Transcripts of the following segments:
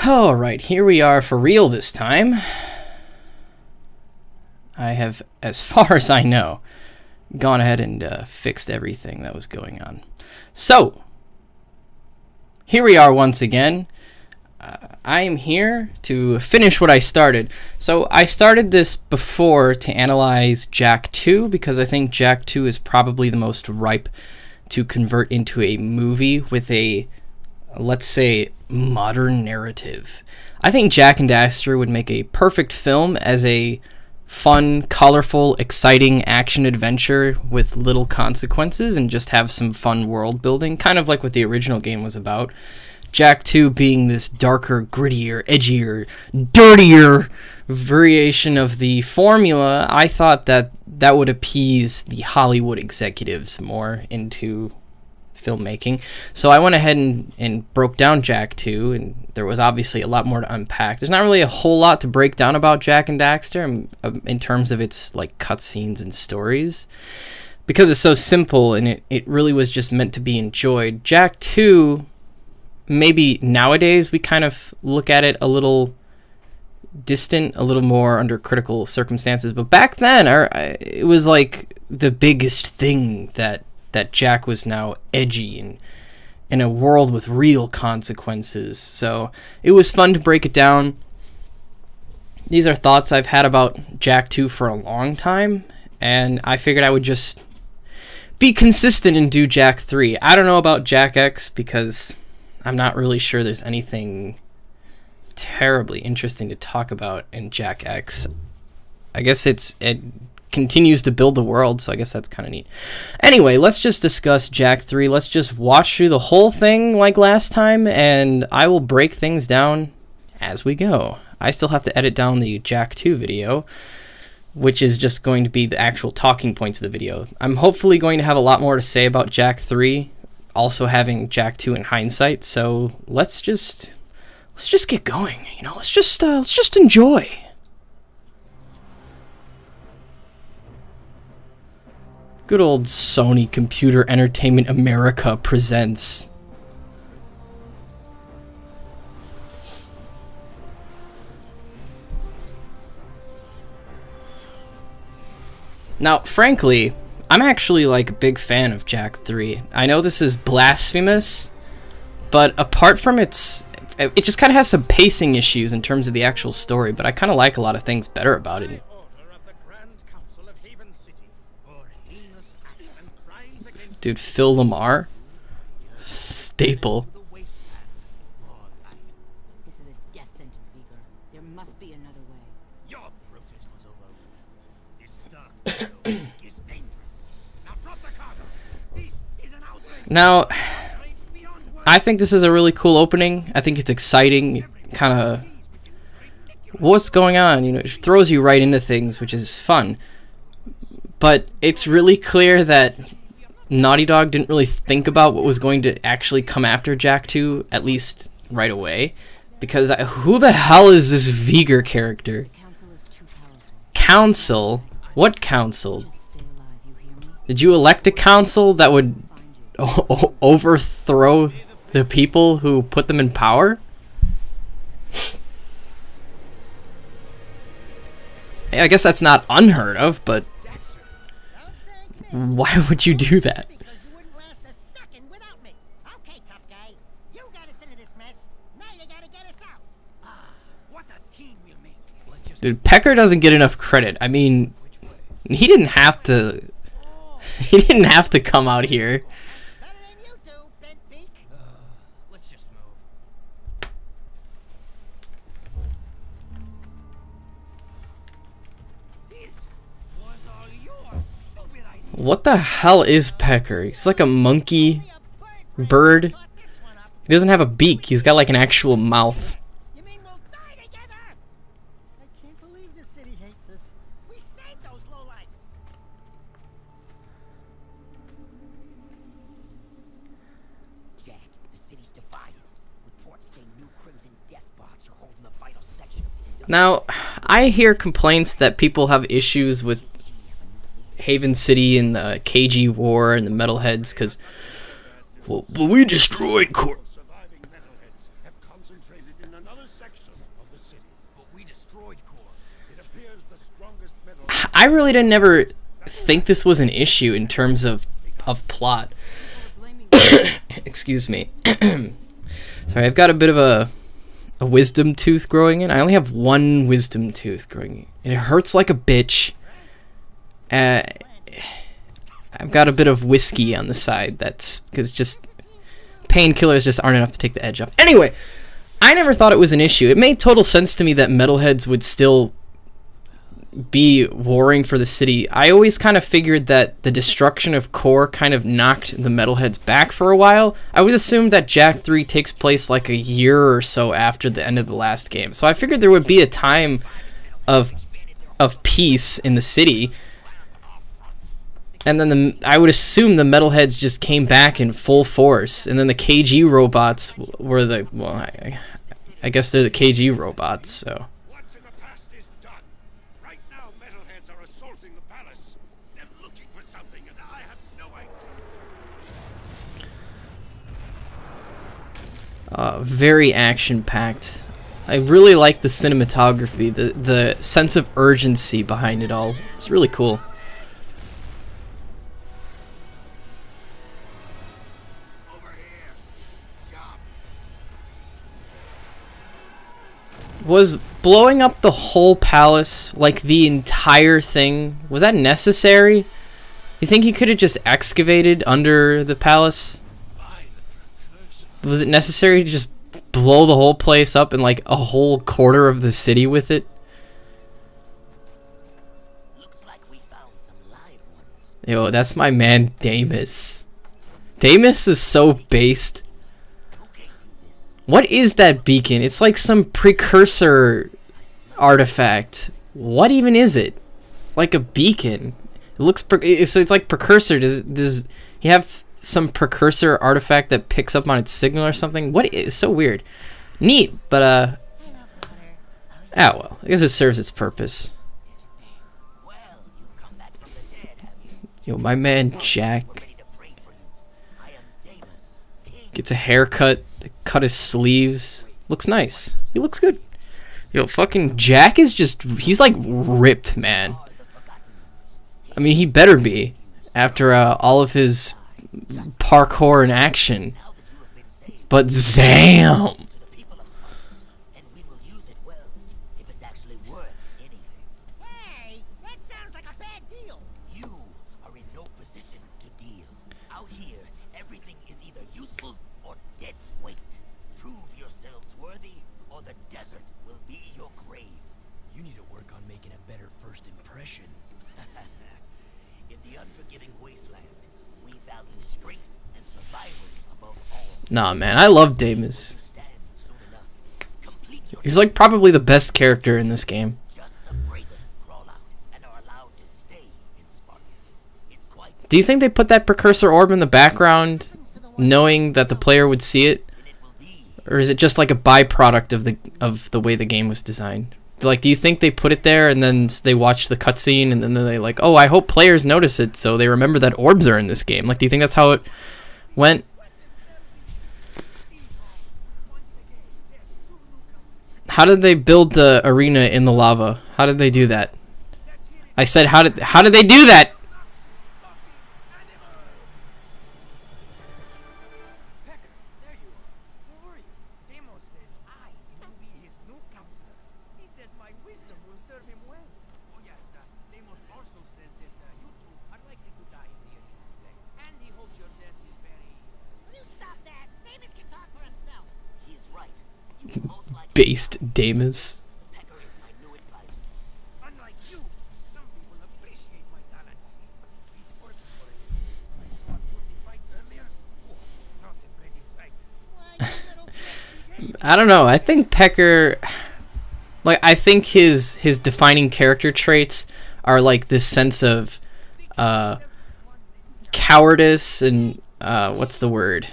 Alright, here we are for real this time. I have, as far as I know, gone ahead and fixed everything that was going on. So, here we are once again. I am here to finish what I started. So I started this before to analyze Jak II because I think Jak II is probably the most ripe to convert into a movie with a, let's say, modern narrative. I think Jak and Daxter would make a perfect film as a fun, colorful, exciting action adventure with little consequences and just have some fun world building, kind of like what the original game was about. Jak II being this darker, grittier, edgier, dirtier variation of the formula, I thought that that would appease the Hollywood executives more into filmmaking. So I went ahead and broke down Jak II, and there was obviously a lot more to unpack. There's not really a whole lot to break down about Jak and Daxter in terms of its like cutscenes and stories, because it's so simple and it really was just meant to be enjoyed. Jak II, maybe nowadays we kind of look at it a little distant, a little more under critical circumstances, but back then it was like the biggest thing that Jak was now edgy and in a world with real consequences. So it was fun to break it down. These are thoughts I've had about Jak II for a long time, and I figured I would just be consistent and do Jak III. I don't know about Jak X because I'm not really sure there's anything terribly interesting to talk about in Jak X. I guess it continues to build the world, so I guess that's kind of neat. Anyway, let's just discuss Jak III. Let's just watch through the whole thing like last time, and I will break things down as we go. I still have to edit down the Jak II video, which is just going to be the actual talking points of the video. I'm hopefully going to have a lot more to say about Jak III, also having Jak II in hindsight, so let's just get going. You know, let's just enjoy. Good old Sony Computer Entertainment America presents. Now, frankly, I'm actually like a big fan of Jak III. I know this is blasphemous, but apart from it just kind of has some pacing issues in terms of the actual story, but I kind of like a lot of things better about it. Dude, Phil Lamar, staple. This is a death sentence, Vigor. There must be another way. Your protest was overruled. This dark shadow is dangerous. Now drop the cargo. This is an outrage. Now, I think this is a really cool opening. I think it's exciting. Kind of, what's going on? You know, it throws you right into things, which is fun. But it's really clear that Naughty Dog didn't really think about what was going to actually come after Jak II, at least right away. Because who the hell is this Vigor character? Council? What council? Did you elect a council that would overthrow the people who put them in power? I guess that's not unheard of, but why would you do that? Because you wouldn't last a second without me. Okay, tough guy. You got us into this mess. Now you gotta get us out. What a team we'll make. Let's just Dude, Pecker doesn't get enough credit. I mean, he didn't have to. He didn't have to come out here. Better than you do, bent beak. let's just move. This was all your stupid idea. What the hell is Pecker? He's like a monkey bird. He doesn't have a beak. He's got like an actual mouth. You mean we'll die together? I can't believe the city hates us. We saved those lowlifes. Jak, the city's divided. Reports say new Crimson Death bots are holding a vital section of the Now, I hear complaints that people have issues with Haven City and the KG War and the Metalheads because, well, we destroyed Surviving metalheads have concentrated in another I really didn't ever think this was an issue in terms of plot. Excuse me. Sorry, I've got a bit of a wisdom tooth growing in. I only have one wisdom tooth growing in. It hurts like a bitch. I've got a bit of whiskey on the side. That's because just painkillers just aren't enough to take the edge off. Anyway, I never thought it was an issue. It made total sense to me that metalheads would still be warring for the city. I always kind of figured that the destruction of Core kind of knocked the metalheads back for a while. I always assumed that Jak III takes place like a year or so after the end of the last game. So I figured there would be a time of peace in the city. And then I would assume the metalheads just came back in full force. And then the KG robots were the... Well, I guess they're the KG robots, so... What's in the past is done. Right now, metalheads are assaulting the palace. They're looking for something, and I have no idea. Very action-packed. I really like the cinematography, the sense of urgency behind it all. It's really cool. Over here. Job. Was blowing up the whole palace, like the entire thing, was that necessary? You think he could have just excavated under the palace? Was it necessary to just blow the whole place up and like a whole quarter of the city with it? Looks like we found some live ones. Yo, that's my man Damus. Damus is so based. What is that beacon? It's like some precursor artifact. What even is it? Like a beacon. It looks so it's like precursor. Does he have some precursor artifact that picks up on its signal or something? What is so weird? Neat, but oh well. I guess it serves its purpose. Well, you've come back from the dead, have you? Yo, my man Jak Ready to pray for you. I am Damus, king. gets a haircut, cut his sleeves. Looks nice. He looks good. Yo, fucking Jak is just, he's like ripped, man. I mean, he better be after all of his parkour and action. But damn. To the people of Sparks, and we will use it well if it's actually worth anything. Hey, that sounds like a bad deal. You are in no position to deal. Out here, everything is either useful or dead weight. Prove yourselves worthy, or the desert will be your grave. You need to work on making a better first impression. In the unforgiving wasteland, we value strength and survival above all. Nah, man, I love Damus. Stand soon enough. Complete your He's like probably the best character in this game. just the bravest crawl out and are allowed to stay in Sparkus. It's quite Do you think they put that precursor orb in the background knowing that the player would see it? Or is it just like a byproduct of the way the game was designed? Like, do you think they put it there and then they watch the cutscene and then they're like, oh, I hope players notice it so they remember that orbs are in this game? Like, do you think that's how it went? How did they build the arena in the lava? How did they do that? I said, how did they do that? Pecker, there you are. Where were you? Demos says I am to be his new counselor. He says my wisdom will serve him well. Oh yeah, Demos also says that you two are likely to die in the arena today. And he hopes your death is very... Will you stop that? Davis can talk for himself. He's right. You will most likely Based Damus. Pecker is my new advisor. Unlike you, some people appreciate my talents. It's working for him. I saw him do the fights earlier. Oh, not a pretty sight. Why, you little baby. I don't know. I think Pecker, like, I think his defining character traits are like this sense of cowardice and what's the word?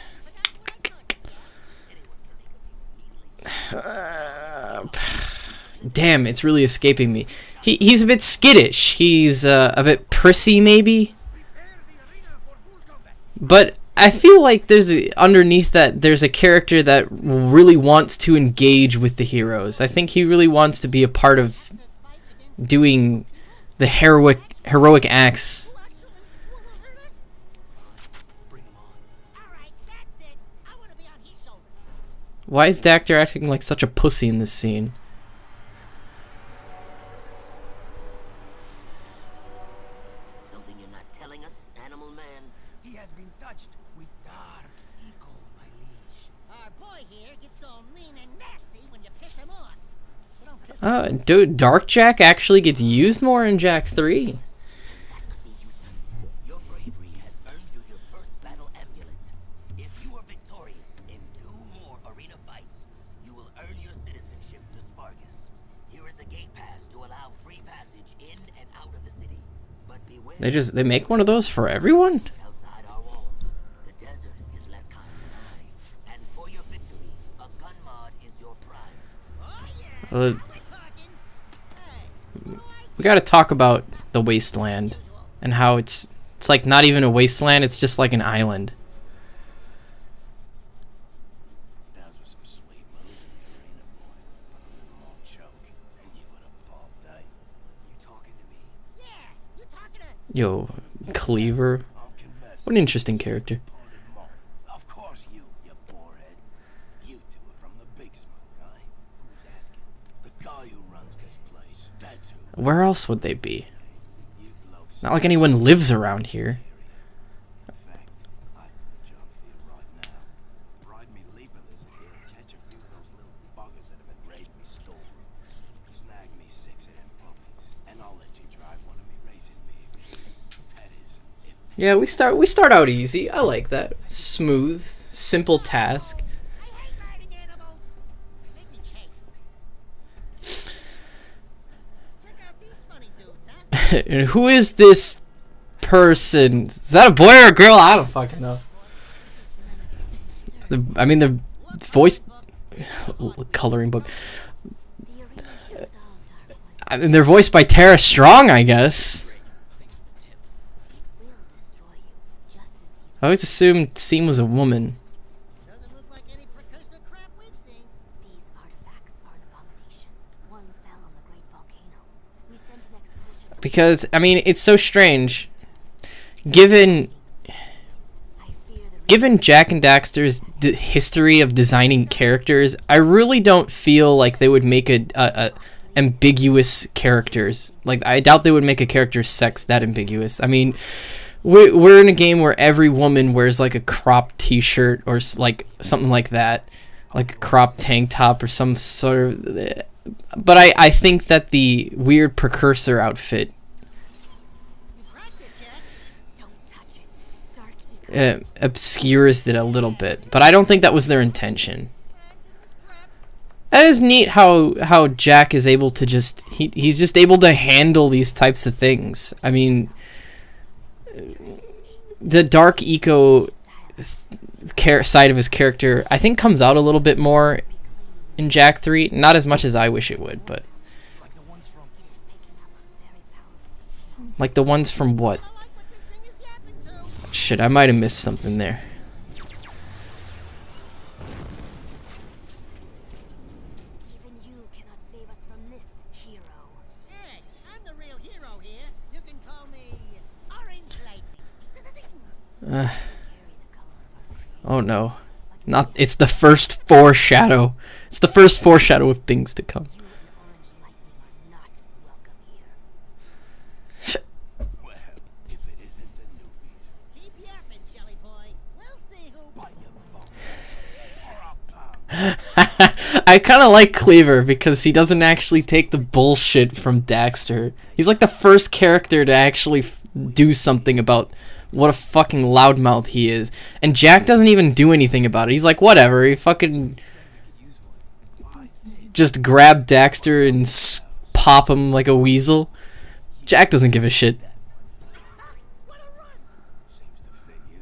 Damn, it's really escaping me. He's a bit skittish. He's a bit prissy, maybe. But I feel like underneath that there's a character that really wants to engage with the heroes. I think he really wants to be a part of doing the heroic acts. Who actually will hurt us? Bring him on. All right, that's it. I want to be on his shoulder. Why is Daxter acting like such a pussy in this scene? Something you're not telling us, animal man? He has been touched with dark eco, my liege. Our boy here gets all mean and nasty when you piss him off. So don't piss Dude, Dark Jak actually gets used more in Jak 3. That could be useful. Your bravery has earned you your first battle amulet. If you are victorious in 2 more arena fights, you will earn your citizenship to Spargus. Here is a gate pass to allow free passage in and out of the city. But beware. They make one of those for everyone? Outside our walls, the desert is less kind than I. And for your victory, a gun mod is your prize. Oh yeah, Uh, we're talking. Hey, what do I we gotta talk about the wasteland and how it's like not even a wasteland, it's just like an island. Those were some sweet moves in the arena, boy. But a little more choke, and you would have popped, eh? You talking to me? Yeah, you talking to... Yo, Cleaver. I'll confess. What an interesting character. Disappointed more. Of course you borehead. You two are from the Big Smoke, eh? Who's asking? The guy who runs this place. That's who. Where else would they be? You blokes. Not like anyone lives around here. In fact, I have a job for you right now. Ride me leaper lizard here and catch a few of those little buggers that have been raiding me storerooms. Snag me 6 of them puppies, and I'll let you drive one of me racing vehicles. That is, if Yeah, we start out easy. I like that. Smooth, simple task. I hate riding animals. Make me chafe. Check out these funny dudes, huh? And who is this person? Is that a boy or a girl? I don't fucking know. The voice coloring book. I mean, they're voiced by Tara Strong, I guess. I always assumed Seam was a woman. Doesn't look like any precursor crap we've seen. These artifacts are an abomination. One fell on the great volcano. We sent an expedition to Because, I mean, it's so strange. Given Jak and Daxter's history of designing characters, I really don't feel like they would make a ambiguous characters. Like, I doubt they would make a character's sex that ambiguous. I mean, we're in a game where every woman wears like a cropped t-shirt or like something like that, like a cropped tank top or some sort of. But I think that the weird precursor outfit You cracked it, Jack. don't touch it. Dark eco. obscures it a little bit. But I don't think that was their intention. And it was preps. That is neat how Jak is able to just he's just able to handle these types of things. I mean, the dark eco side of his character I think comes out a little bit more in Jak 3, not as much as I wish it would, but Like the ones from. like the ones from what? I like what this thing is yapping to. Shit, I might have missed something there. Even you cannot save us from this, hero. Hey, I'm the real hero here. You can call me Orange Lightning. Uh, Carry the color of our creed. oh no. Not it's the first foreshadow. It's the first foreshadow of things to come. You and Orange Lightning are not welcome here. Well, if it isn't the newbies, Keep yapping, Jelly Boy. We'll see who. bite your bone. Or I'll pound. I kind of like Cleaver because he doesn't actually take the bullshit from Daxter. He's like the first character to actually do something about what a fucking loudmouth he is. And Jak doesn't even do anything about it. He's like, whatever. He fucking just grab Daxter and pop him like a weasel. Jak doesn't give a shit. What a run! Seems to fit you.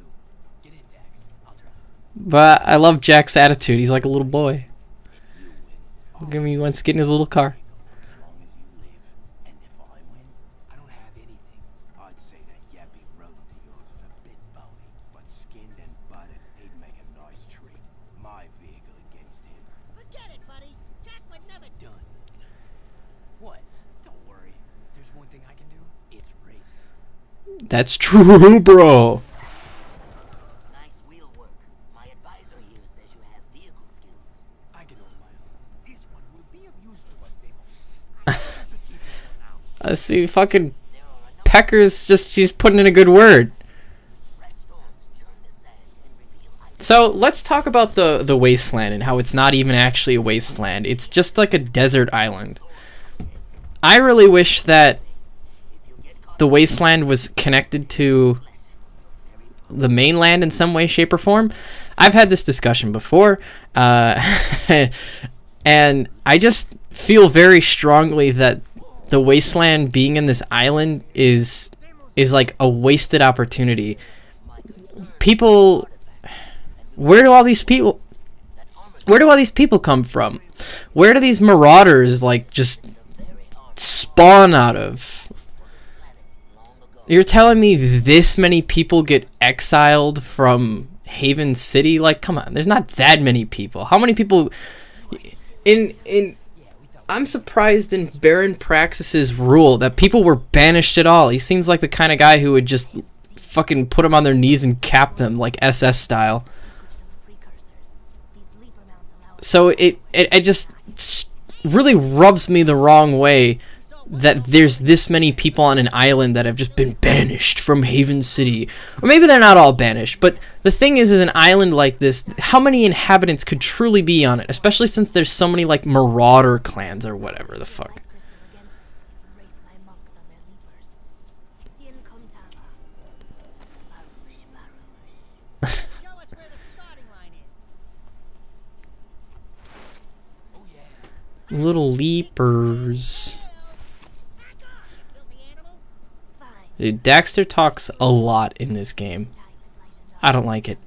Get in, Dax. I'll drive. But I love Jak's attitude. He's like a little boy. You win. Look at me, he wants to get in his little car. For as long as you live. And if I win, I don't have anything. I'd say that yappy rodent of yours is a bit bony, but skinned and buttered, he'd make a nice treat. My vehicle against him. Forget it, buddy. Jack would never do. Done. What? Don't worry. If there's one thing I can do, It's race. That's true, bro. Nice wheel work. My advisor here says you have vehicle skills. I can own my own. This one will be of use to us, Demo. I think you should keep it for now. I see fucking Pecker's just, she's putting in a good word. Fresh storms churn the sand and reveal items. So let's talk about the wasteland and how it's not even actually a wasteland. It's just like a desert island. I really wish that the wasteland was connected to the mainland in some way, shape, or form. I've had this discussion before, and I just feel very strongly that the wasteland being in this island is like a wasted opportunity. People, where do all these people come from? Where do these marauders like just spawn out of? You're telling me this many people get exiled from Haven City? Like, come on, there's not that many people. How many people in I'm surprised in Baron Praxis's rule that people were banished at all. He seems like the kind of guy who would just fucking put them on their knees and cap them like SS style. So it just really rubs me the wrong way that there's this many people on an island that have just been banished from Haven City. Or maybe they're not all banished, but the thing is an island like this, how many inhabitants could truly be on it? Especially since there's so many like marauder clans or whatever the fuck. Show us where the starting line is. Little leapers. Back off, you filthy animal. Dude, Daxter talks a lot in this game. I don't like it.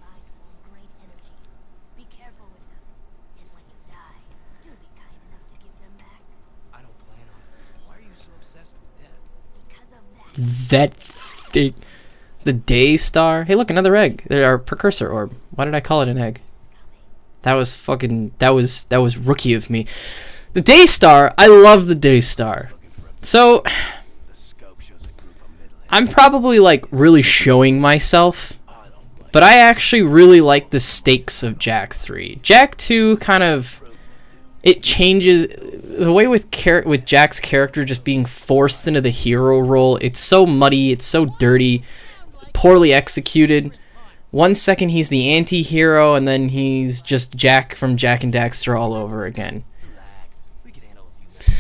Be careful with them, and when you die, do be kind enough to give them back. I don't plan on it. Why are you so obsessed with them? Because of that. That thing. The Day Star. Hey, look, another egg. Our precursor orb. Why did I call it an egg? That was fucking. That was rookie of me. The Day Star. I love the Day Star. So, The scope shows a group of middle-aged. I'm probably like really showing myself, but I actually really like the stakes of Jak 3. Jak 2 kind of, it changes the way with Jak's character just being forced into the hero role. It's so muddy, it's so dirty, poorly executed. One second he's the anti-hero, and then he's just Jak from Jak and Daxter all over again. We can handle a few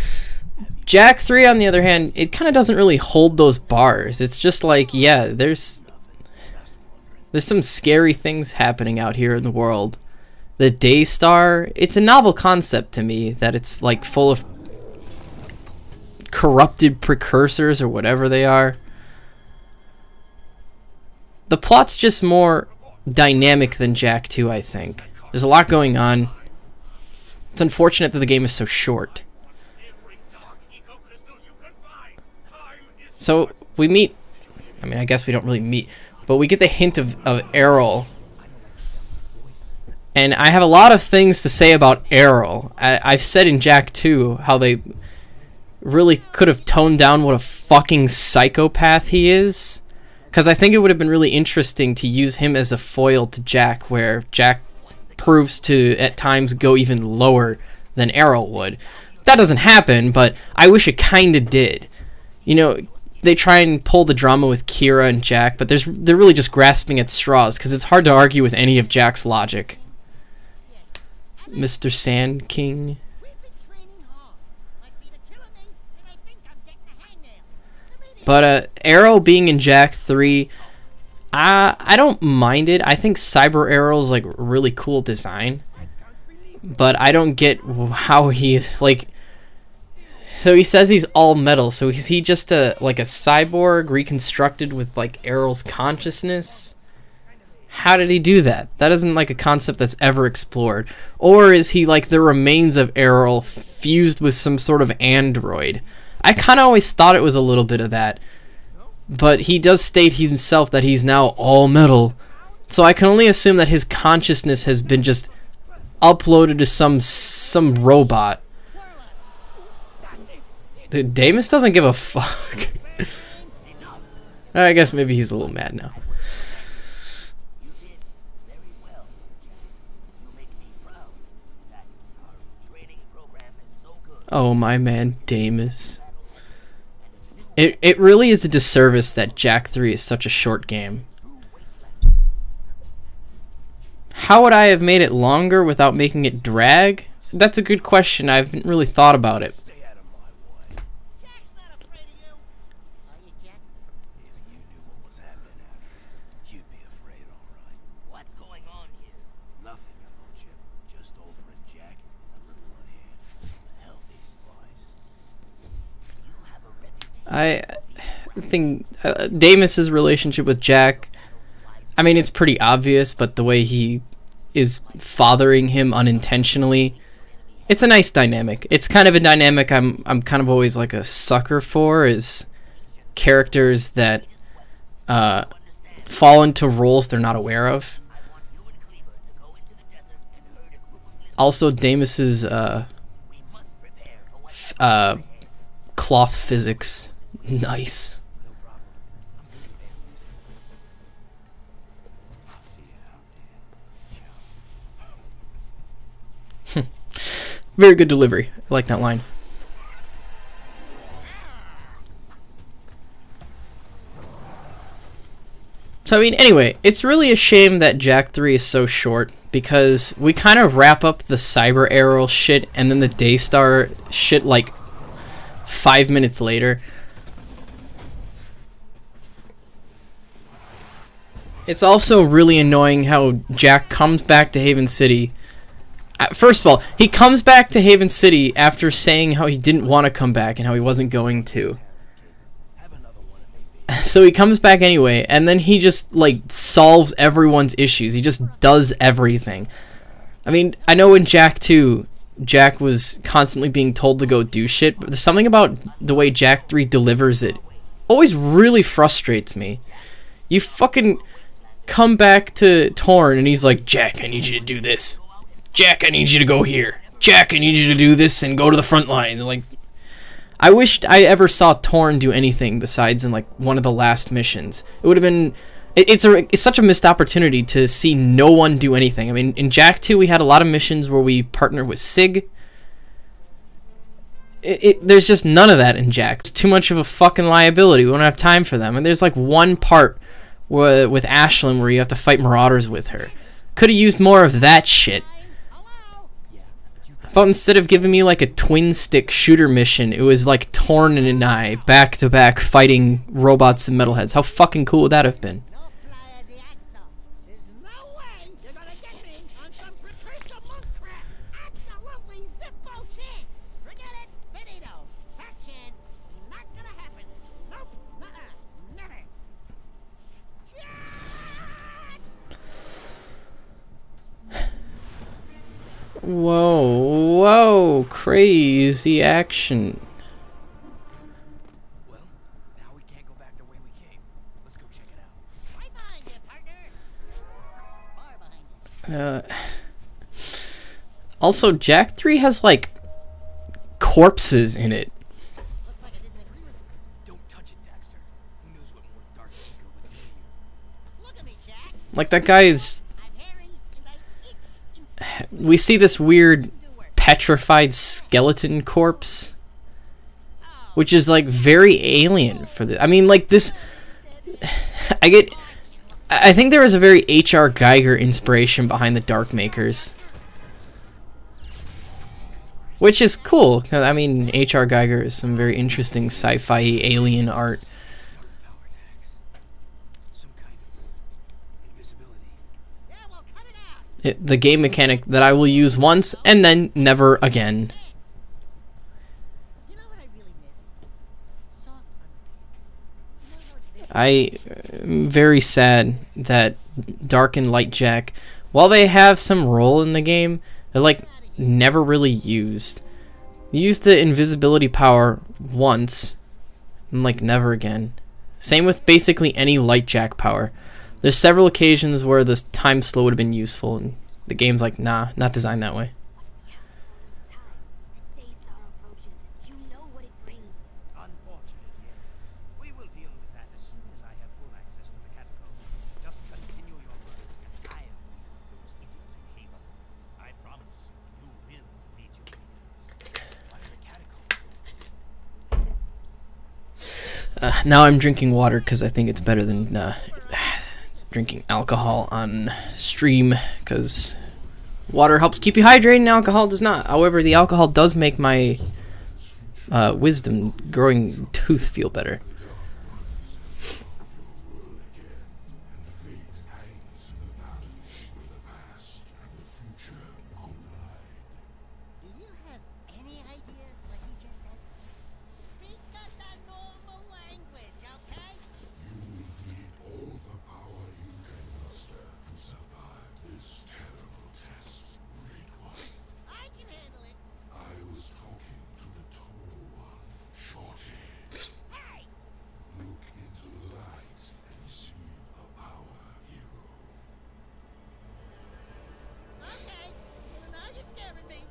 minutes. Jak 3, on the other hand, it kind of doesn't really hold those bars. It's just like, yeah, there's some scary things happening out here in the world. The Day Star, it's a novel concept to me that it's like full of corrupted precursors or whatever they are. The plot's just more dynamic than Jak 2, I think. There's a lot going on. It's unfortunate that the game is so short. So we meet, I mean, I guess we don't really meet, but we get the hint of Errol. And I have a lot of things to say about Errol. I've said in Jak 2 how they really could have toned down what a fucking psychopath he is. Because I think it would have been really interesting to use him as a foil to Jak, where Jak proves to, at times, go even lower than Errol would. That doesn't happen, but I wish it kinda did. You know, they try and pull the drama with Kira and Jak, but they're really just grasping at straws, because it's hard to argue with any of Jak's logic. Mr. Sand King. We've been training hard. My feet are killing me, and I think I'm getting a hangnail. So maybe But Arrow being in Jak 3, I don't mind it. I think Cyber Arrow's like really cool design, but I don't get how he's like. So he says he's all metal. So is he just like a cyborg reconstructed with like Arrow's consciousness? How did he do that? That isn't like a concept that's ever explored. Or is he like the remains of Errol fused with some sort of android? I kind of always thought it was a little bit of that. But he does state himself that he's now all metal. So I can only assume that his consciousness has been just uploaded to some robot. Dude, Damus doesn't give a fuck. I guess maybe he's a little mad now. You did very well, Jack. You make me proud that our training program is so good. Oh, my man, Damus. It really is a disservice that Jak III is such a short game. How would I have made it longer without making it drag? That's a good question. I haven't really thought about it. Stay out of my way. Jack's not afraid of you. Are you, Jack? If you knew what was happening out here, you'd be afraid, all right. What's going on here? Nothing, your lordship. Just old friend Jack and the little one here. Healthy advice. You have a reputation. I think Damus's relationship with Jak, I mean, it's pretty obvious, but the way he is fathering him unintentionally, it's a nice dynamic. It's kind of a dynamic I'm kind of always like a sucker for, is characters that fall into roles they're not aware of. Also, Damus's cloth physics, nice. Very good delivery. I like that line. So I mean, anyway, it's really a shame that Jak III is so short, because we kind of wrap up the Cyber Arrow shit and then the Daystar shit like 5 minutes later. It's also really annoying how Jak comes back to Haven City. First of all, he comes back to Haven City after saying how he didn't want to come back and how he wasn't going to. So he comes back anyway, and then he just, like, solves everyone's issues. He just does everything. I mean, I know in Jak II, Jak was constantly being told to go do shit, but there's something about the way Jak III delivers it always really frustrates me. You fucking come back to Torn, and he's like, Jak, I need you to do this. Jak, I need you to go here. Jak, I need you to do this and go to the front line. Like, I wished I ever saw Torn do anything besides in like one of the last missions. It would have been. It's such a missed opportunity to see no one do anything. I mean, in Jak II, we had a lot of missions where we partnered with Sig. There's just none of that in Jak. It's too much of a fucking liability. We don't have time for them. And there's like one part with Ashlyn where you have to fight Marauders with her. Could have used more of that shit. But instead of giving me like a twin stick shooter mission, it was like Torn and I back to back fighting robots and metalheads. How fucking cool would that have been? No fly at the axle. There's no way you're gonna get me on some precursor monk crap. Absolutely zippo chance. Forget it, finito. Fat chance. Not gonna happen. Nope. Nuh-uh. Never. Whoa, crazy action. Well, now we can't go back the way we came. Let's go check it out. Right behind you, partner. Far behind you. Also, Jak III has like corpses in it. Looks like I didn't agree with you. Don't touch it, Daxter. Who knows what more dark ego would do to you? Look at me, Jack. Like that guy is. I'm hairy and I itch inside. We see this weird petrified skeleton corpse, which is like very alien for the. I mean, like this. I think there was a very H.R. Geiger inspiration behind the Dark Makers, which is cool. 'Cause, I mean, H.R. Geiger is some very interesting sci-fi alien art. Power tags. Some kind of invisibility. Yeah, well, cut it out. The game mechanic that I will use once and then never again. You know what I really miss? Soft underpants. You know how it feels? I am very sad that Dark and Light Jak, while they have some role in the game, they're like never really used. You use the invisibility power once and like never again. Same with basically any Light Jak power. There's several occasions where the time slow would have been useful, and the game's like, nah, not designed that way. Daystar approaches. You know what it brings. Unfortunate, yes. We will deal with that as soon as I have Now I'm drinking water because I think it's better than drinking alcohol on stream, because water helps keep you hydrated and alcohol does not. However, the alcohol does make my wisdom growing tooth feel better. Do you have any idea what he just said? Speak of the normal language, okay? All the power you can muster to survive this terrible test, Great One. I can handle it. I was talking to the tall one, Shorty. Hey! Look into the light and receive the power, hero. Okay. Now you're scaring me.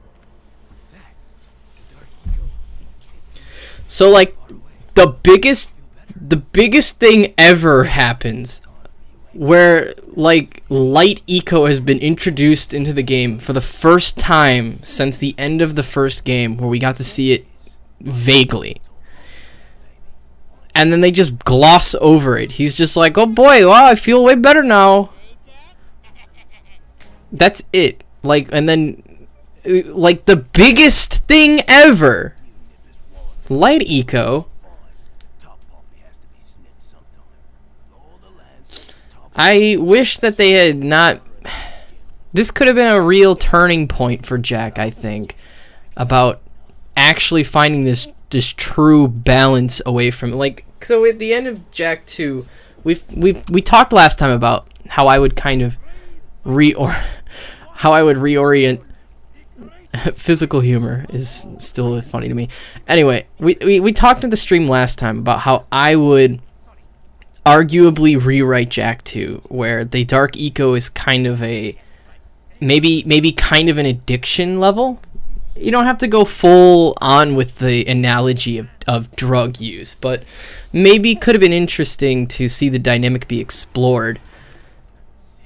That, the dark ego. So like the biggest thing ever happens where like light eco has been introduced into the game for the first time since the end of the first game, where we got to see it vaguely. And then they just gloss over it. He's just like, "Oh boy, wow, I feel way better now." That's it. Like, and then like the biggest thing ever, light eco. Top puppy has to be snipped sometime. All the lands, top I wish that they had not. This could have been a real turning point for Jak, I think, about actually finding this true balance away from, like, so at the end of Jak II, we talked last time about how I would kind of reorient. Physical humor is still funny to me. Anyway, we talked in the stream last time about how I would arguably rewrite Jak II, where the dark eco is kind of a maybe kind of an addiction level. You don't have to go full on with the analogy of drug use, but maybe could have been interesting to see the dynamic be explored.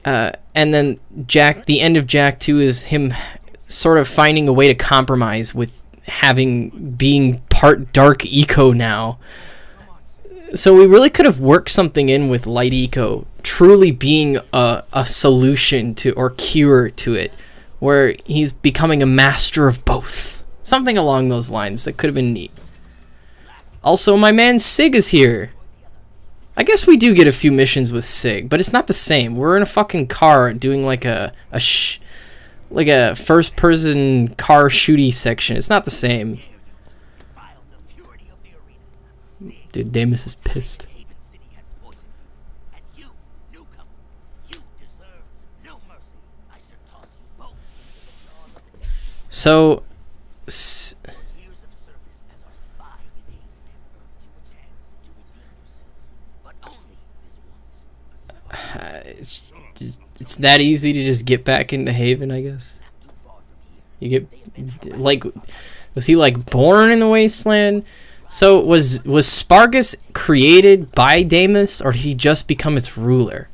And then the end of Jak II is him sort of finding a way to compromise with being part dark eco now. So we really could have worked something in with light eco truly being a solution to, or cure to it, where he's becoming a master of both. Something along those lines that could have been neat. Also, my man Sig is here. I guess we do get a few missions with Sig, but it's not the same. We're in a fucking car doing like a first-person car shooty section. It's not the same. Dude, Damus is pissed. So, it's that easy to just get back into Haven, I guess. You get, like, was he like born in the wasteland? So was Spargus created by Damus, or did he just become its ruler?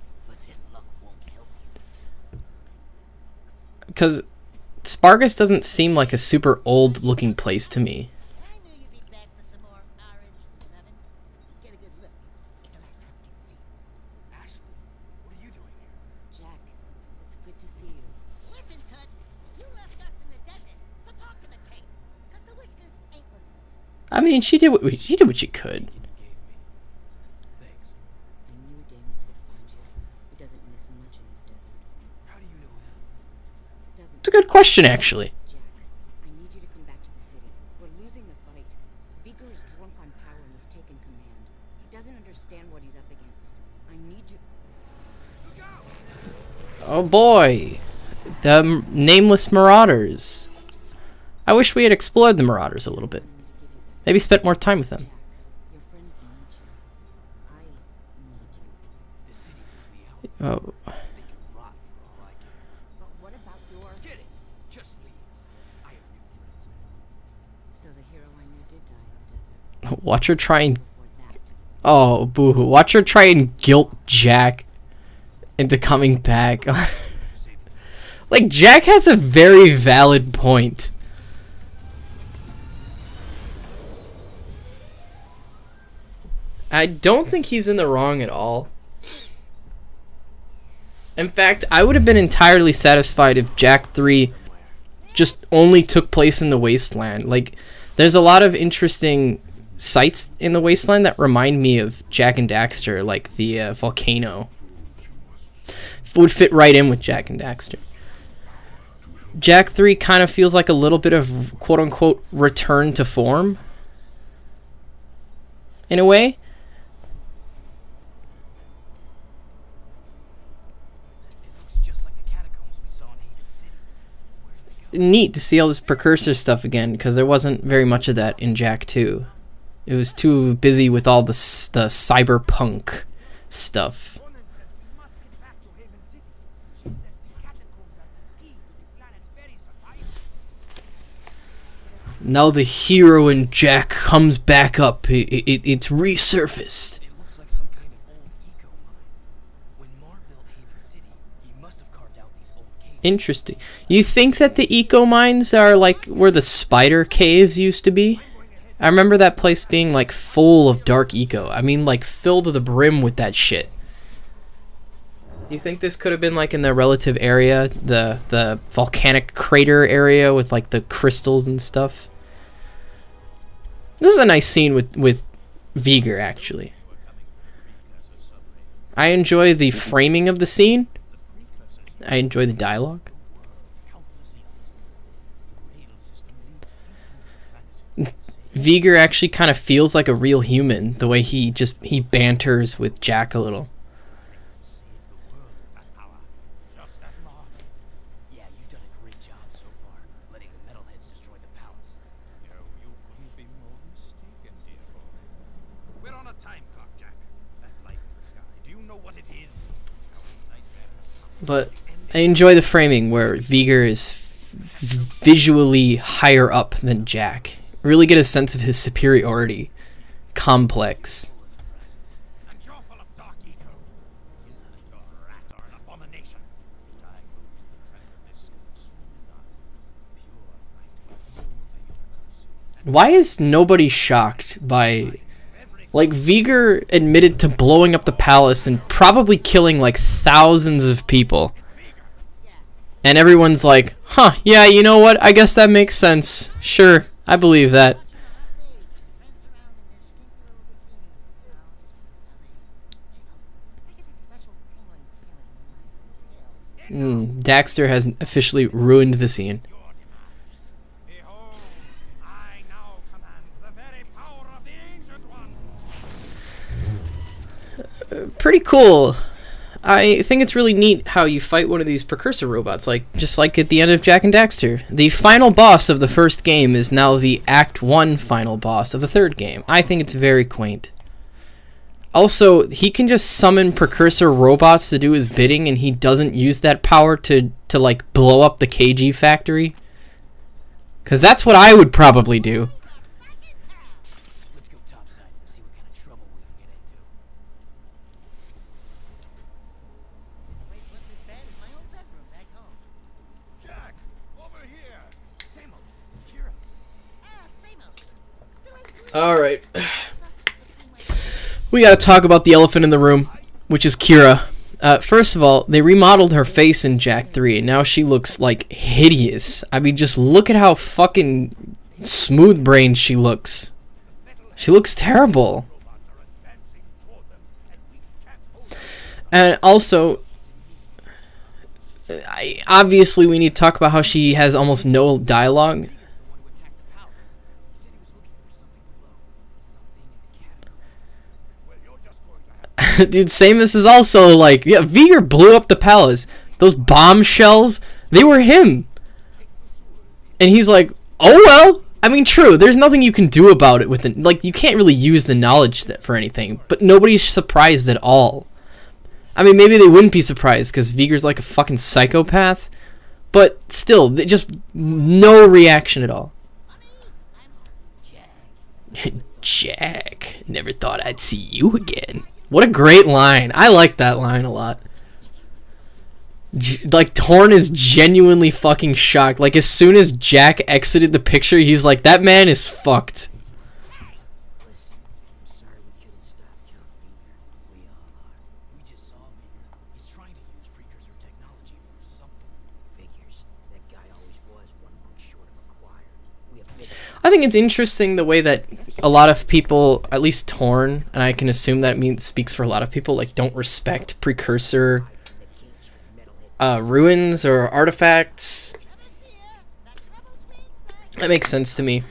Because Spargus doesn't seem like a super old looking place to me. I knew you'd be back for some more orange lovin'. Get a good look. It's the last time we get to see you. Ashley, what are you doing here? Jak, it's good to see you. Listen, Toots. You left us in the desert, so talk to the tape. Cause the whiskers ain't listening. I mean, she did what she could. You gave me. Thanks. I knew Damus would find you. He doesn't miss much in this desert. How do you know him? It doesn't. It's a good question, actually. Jak, I need you to come back to the city. We're losing the fight. Vigor is drunk on power and he's taken command. He doesn't understand what he's up against. I need you. Oh boy, the nameless Marauders. I wish we had explored the Marauders a little bit. Maybe spent more time with them. Your friends need you. I need you. the city took me out. Oh, They can rot for all I care. But what about your... Get it? Just leave. I have new friends now. So the hero I knew did die in the desert. watch her try and Before that, oh boo-hoo. Watch her try and guilt Jak into coming back. Like, Jak has a very valid point. I don't think he's in the wrong at all. In fact, I would have been entirely satisfied if Jak III just only took place in the wasteland. Like, there's a lot of interesting sites in the wasteland that remind me of Jak and Daxter, like the volcano. Would fit right in with Jak and Daxter. Jak III kind of feels like a little bit of quote-unquote return to form, in a way. Neat to see all this precursor stuff again, because there wasn't very much of that in Jak II. It was too busy with all the cyberpunk stuff. Now the hero in Jak comes back up. It's resurfaced. It looks like some kind of old eco mine. When Mar built Haven City, he must have carved out these old caves. Interesting. You think that the eco mines are like where the spider caves used to be? I remember that place being like full of dark eco. I mean, like filled to the brim with that shit. You think this could have been like in the relative area, the volcanic crater area with like the crystals and stuff? This is a nice scene with Viger, actually. I enjoy the framing of the scene. I enjoy the dialogue. Viger actually kind of feels like a real human, the way he banters with Jak a little. Yeah, you've done a great job so far, letting the metalheads destroy the palace. No, you couldn't be more mistaken, dear boy. We're on a time clock, Jak. That light in the sky, do you know what it is? Our nightmare has come. But I enjoy the framing where Viger is visually higher up than Jak. Really get a sense of his superiority. Complex. And you're full of dark eco. You and your rats are an abomination. I will be the friend of this soon enough. Pure light will rule the universe. Why is nobody shocked by... Like, Viger admitted to blowing up the palace and probably killing like thousands of people. And everyone's like, huh, yeah, you know what? I guess that makes sense. Sure, I believe that. Daxter has officially ruined the scene. Behold, I now command the very power of the Ancient One. Pretty cool. I think it's really neat how you fight one of these precursor robots, just like at the end of Jak and Daxter. The final boss of the first game is now the Act 1 final boss of the third game. I think it's very quaint. Also, he can just summon precursor robots to do his bidding, and he doesn't use that power to like blow up the KG factory. Because that's what I would probably do. Let's go topside and see what kind of trouble we can get into. Jak, over here. Samo, Kira. Alright. We gotta talk about the elephant in the room, which is Kira. First of all, they remodeled her face in Jak III, and now she looks, like, hideous. I mean, just look at how fucking smooth-brained she looks. She looks terrible. And also, obviously we need to talk about how she has almost no dialogue. Dude, Samus is also like, yeah, Viger blew up the palace. Those bombshells, they were him. And he's like, oh well. I mean, true, there's nothing you can do about it with it. Like, you can't really use the knowledge for anything. But nobody's surprised at all. I mean, maybe they wouldn't be surprised because Viger's like a fucking psychopath. But still, just no reaction at all. Jak, never thought I'd see you again. What a great line. I like that line a lot. Like, Torn is genuinely fucking shocked. Like, as soon as Jak exited the picture, he's like, that man is fucked. Listen, I'm sorry we couldn't stop I think it's interesting the way that a lot of people, at least Torn, and I can assume that means speaks for a lot of people, like don't respect precursor ruins or artifacts. That makes sense to me.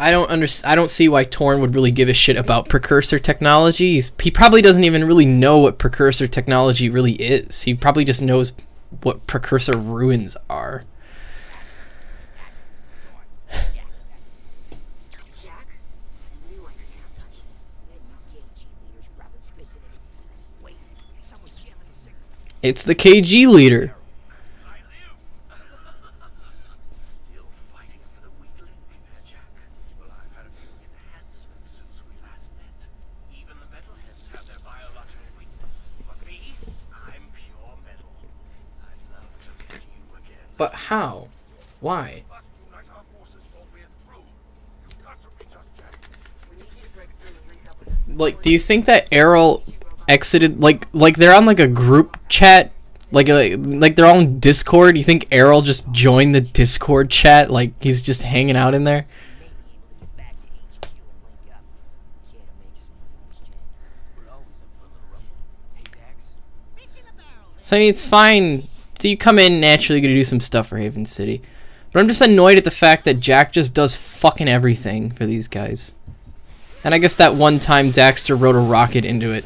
I don't see why Torn would really give a shit about precursor technology. He probably doesn't even really know what precursor technology really is. He probably just knows what precursor ruins are. It's the KG leader. Still fighting for the weakling, Jak. Well, I've had a few enhancements since we last met. Even the metalheads have their biological weakness. But me, I'm pure metal. I'd love to meet you again. But how? Why? Must unite our forces or we're through. You've got to reach us, Jak. We need you to break through and link up with us. Like, do you think that Errol exited, like they're on like a group chat, like they're all in Discord? You think Errol just joined the Discord chat, like he's just hanging out in there? So I mean, it's fine. So you come in naturally, gonna do some stuff for Haven City, but I'm just annoyed at the fact that Jak just does fucking everything for these guys. And I guess that one time Daxter rode a rocket into it.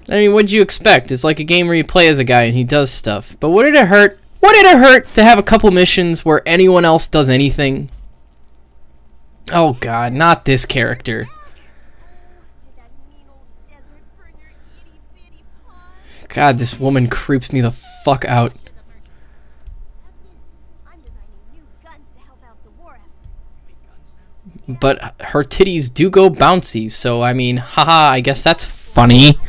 I mean, what'd you expect? It's like a game where you play as a guy and he does stuff. But what did it hurt? What did it hurt to have a couple missions where anyone else does anything? Oh god, not this character. God, this woman creeps me the fuck out. But her titties do go bouncy, so I mean, haha, I guess that's funny.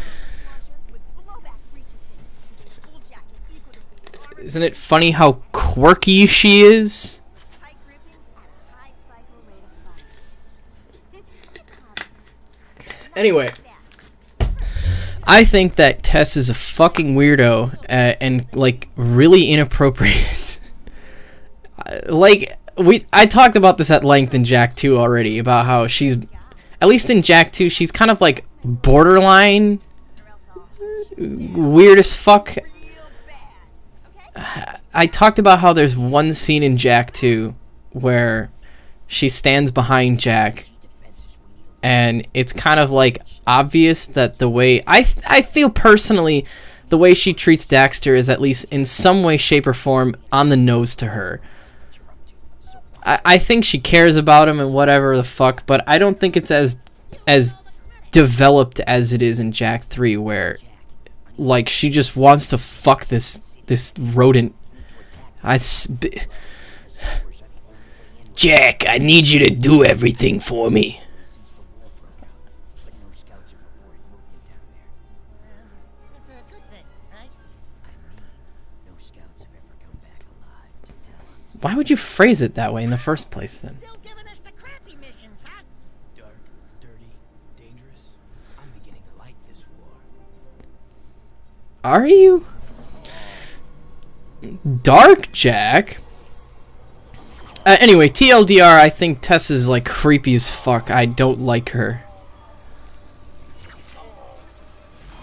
Isn't it funny how quirky she is? Anyway, I think that Tess is a fucking weirdo and like really inappropriate. I talked about this at length in Jak II already, about how she's, at least in Jak II, she's kind of like borderline weird as fuck. I talked about how there's one scene in Jak II where she stands behind Jak, and it's kind of like obvious that the way I feel personally, the way she treats Daxter is at least in some way, shape, or form on the nose to her. I think she cares about him and whatever the fuck, but I don't think it's as developed as it is in Jak 3, where like she just wants to fuck this rodent. Jak, I need you to do everything for me. Why would you phrase it that way in the first place, then? Still giving us the crappy missions, huh? Dark, dirty, dangerous. I'm beginning to like this war. Are you? Dark, Jak? Anyway, TLDR, I think Tess is like creepy as fuck. I don't like her.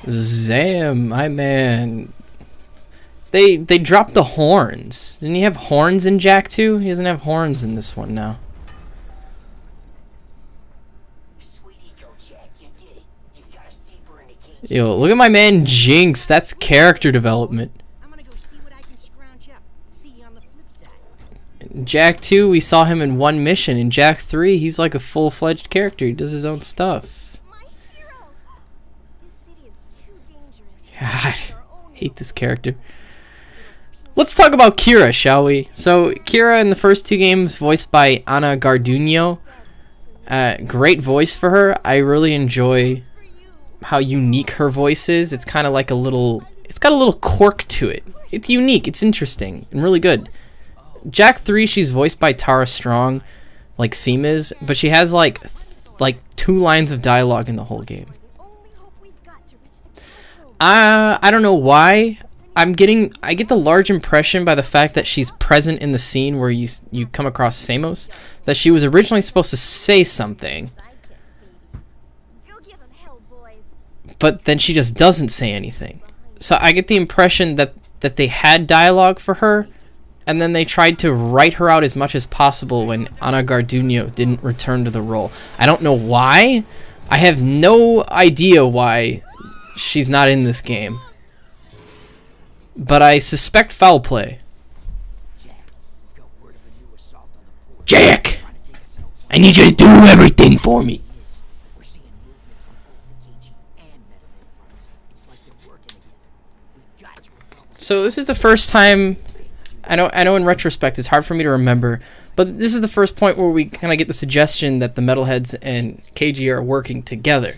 Zam, my man. They dropped the horns. Didn't he have horns in Jak 2? He doesn't have horns in this one now. Yo, look at my man Jinx. That's character development. I'm gonna go see what I can scrounge up. See you on the flip side. In Jak 2, we saw him in one mission. In Jak 3, he's like a full-fledged character. He does his own stuff. My hero! This city is too dangerous. God, I hate this character. Let's talk about Kira, shall we? So, Kira in the first two games, voiced by Ana Garduño. Great voice for her. I really enjoy how unique her voice is. It's kind of like it's got a little quirk to it. It's unique, it's interesting, and really good. Jak 3, she's voiced by Tara Strong, like Seam is, but she has like 2 lines of dialogue in the whole game. I don't know why. I get the large impression by the fact that she's present in the scene where you come across Samos, that she was originally supposed to say something, Go give him hell, boys. but then she just doesn't say anything. So I get the impression that they had dialogue for her, and then they tried to write her out as much as possible when Ana Garduño didn't return to the role. I don't know why. I have no idea why she's not in this game. But I suspect foul play. Jak! I need you to do everything for me. We're seeing movement from both the KG and Metalhead fronts. It's like they're working together. We've got to accomplish. So this is the first time, I know in retrospect it's hard for me to remember, but this is the first point where we kind of get the suggestion that the Metalheads and KG are working together.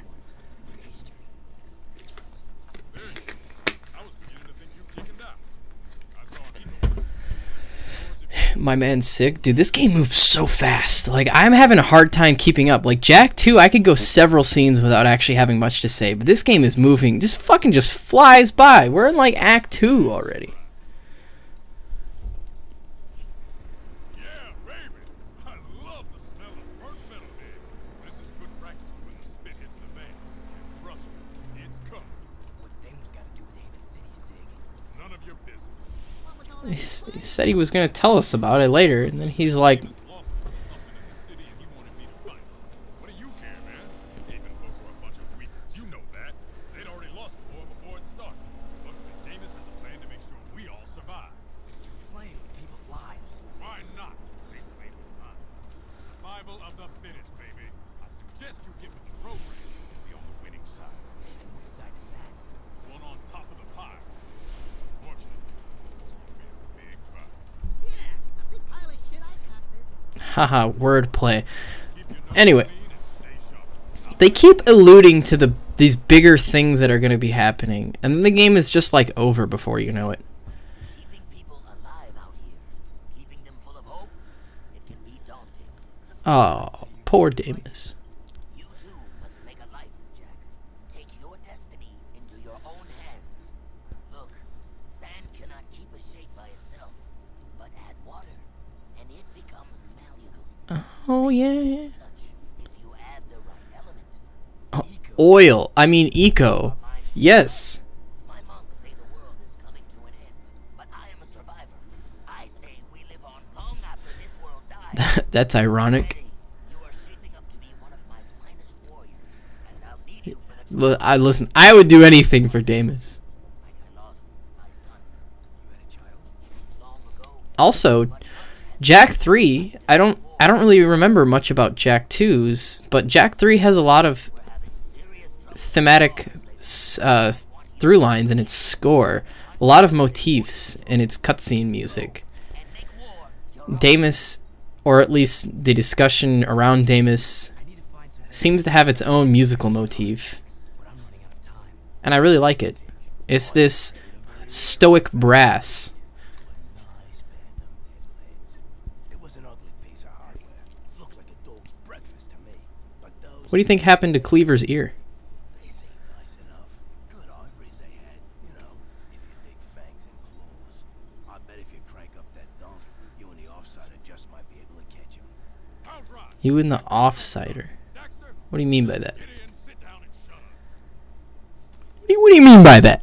My man's sick. Dude, this game moves so fast. Like, I'm having a hard time keeping up. Like, Jak II, I could go several scenes without actually having much to say, but this game is moving. Just flies by. We're in, like, Act 2 already. Yeah, baby. I love the smell of burnt metal, man. This is good practice when the spit hits the fan. And trust me, it's coming. What's Deimos got to do with Haven City, Sig? None of your business. He said he was going to tell us about it later, and then he's like, Lost something in the city and he wanted me to fight. What do you care, man? Haven folk were a bunch of weaklings. You know that. They'd already lost the war before it started. Luckily, Deimos has a plan to make sure we all survive. You're playing with people's lives. Why not? They play with mine. Survival of the fittest, baby. I suggest you get with the program and be on the winning side. And which side is that? One on top of the pie. Fortunately, it's gonna be a big pie. Yeah, a big pile of shit I caught this. haha, wordplay. Keep your nose Anyway, clean and stay sharp. they keep alluding to these bigger things that are going to be happening, and then the game is just like over before you know it. Keeping people alive out here, keeping them full of hope, it can be daunting. Oh, poor Deimos. You too must make a life, Jak. Take your destiny into your own hands. Look, sand cannot keep a shape by itself, but add water, and it becomes malleable. Oh, yeah. Such, if you add the right element. Oil. I mean, eco. Yes. My monks say the world is coming to an end, but I am a survivor. I say we live on long after this world dies. That's ironic. You are shaping up to be one of my finest warriors, and I'll need you for the Listen, I would do anything for Deimos. like I lost my son. You had a child long ago. Also, Jak 3, I don't really remember much about Jak 2's, but Jak 3 has a lot of thematic through lines in its score, a lot of motifs in its cutscene music. Deimos, or at least the discussion around Deimos, seems to have its own musical motif, and I really like it. It's this stoic brass. It was an ugly piece of hardware. Looked like a dog's breakfast to me. But those What do you think happened to Cleaver's ear? they seemed nice enough. Good ivories they had, you know, if you dig fangs and claws. I bet if you crank up that dump, you and the offsider just might be able to catch him. I'll drive. You in the offsider. Daxter, What do you mean by that? get in, sit down, and shut up. What do you mean by that?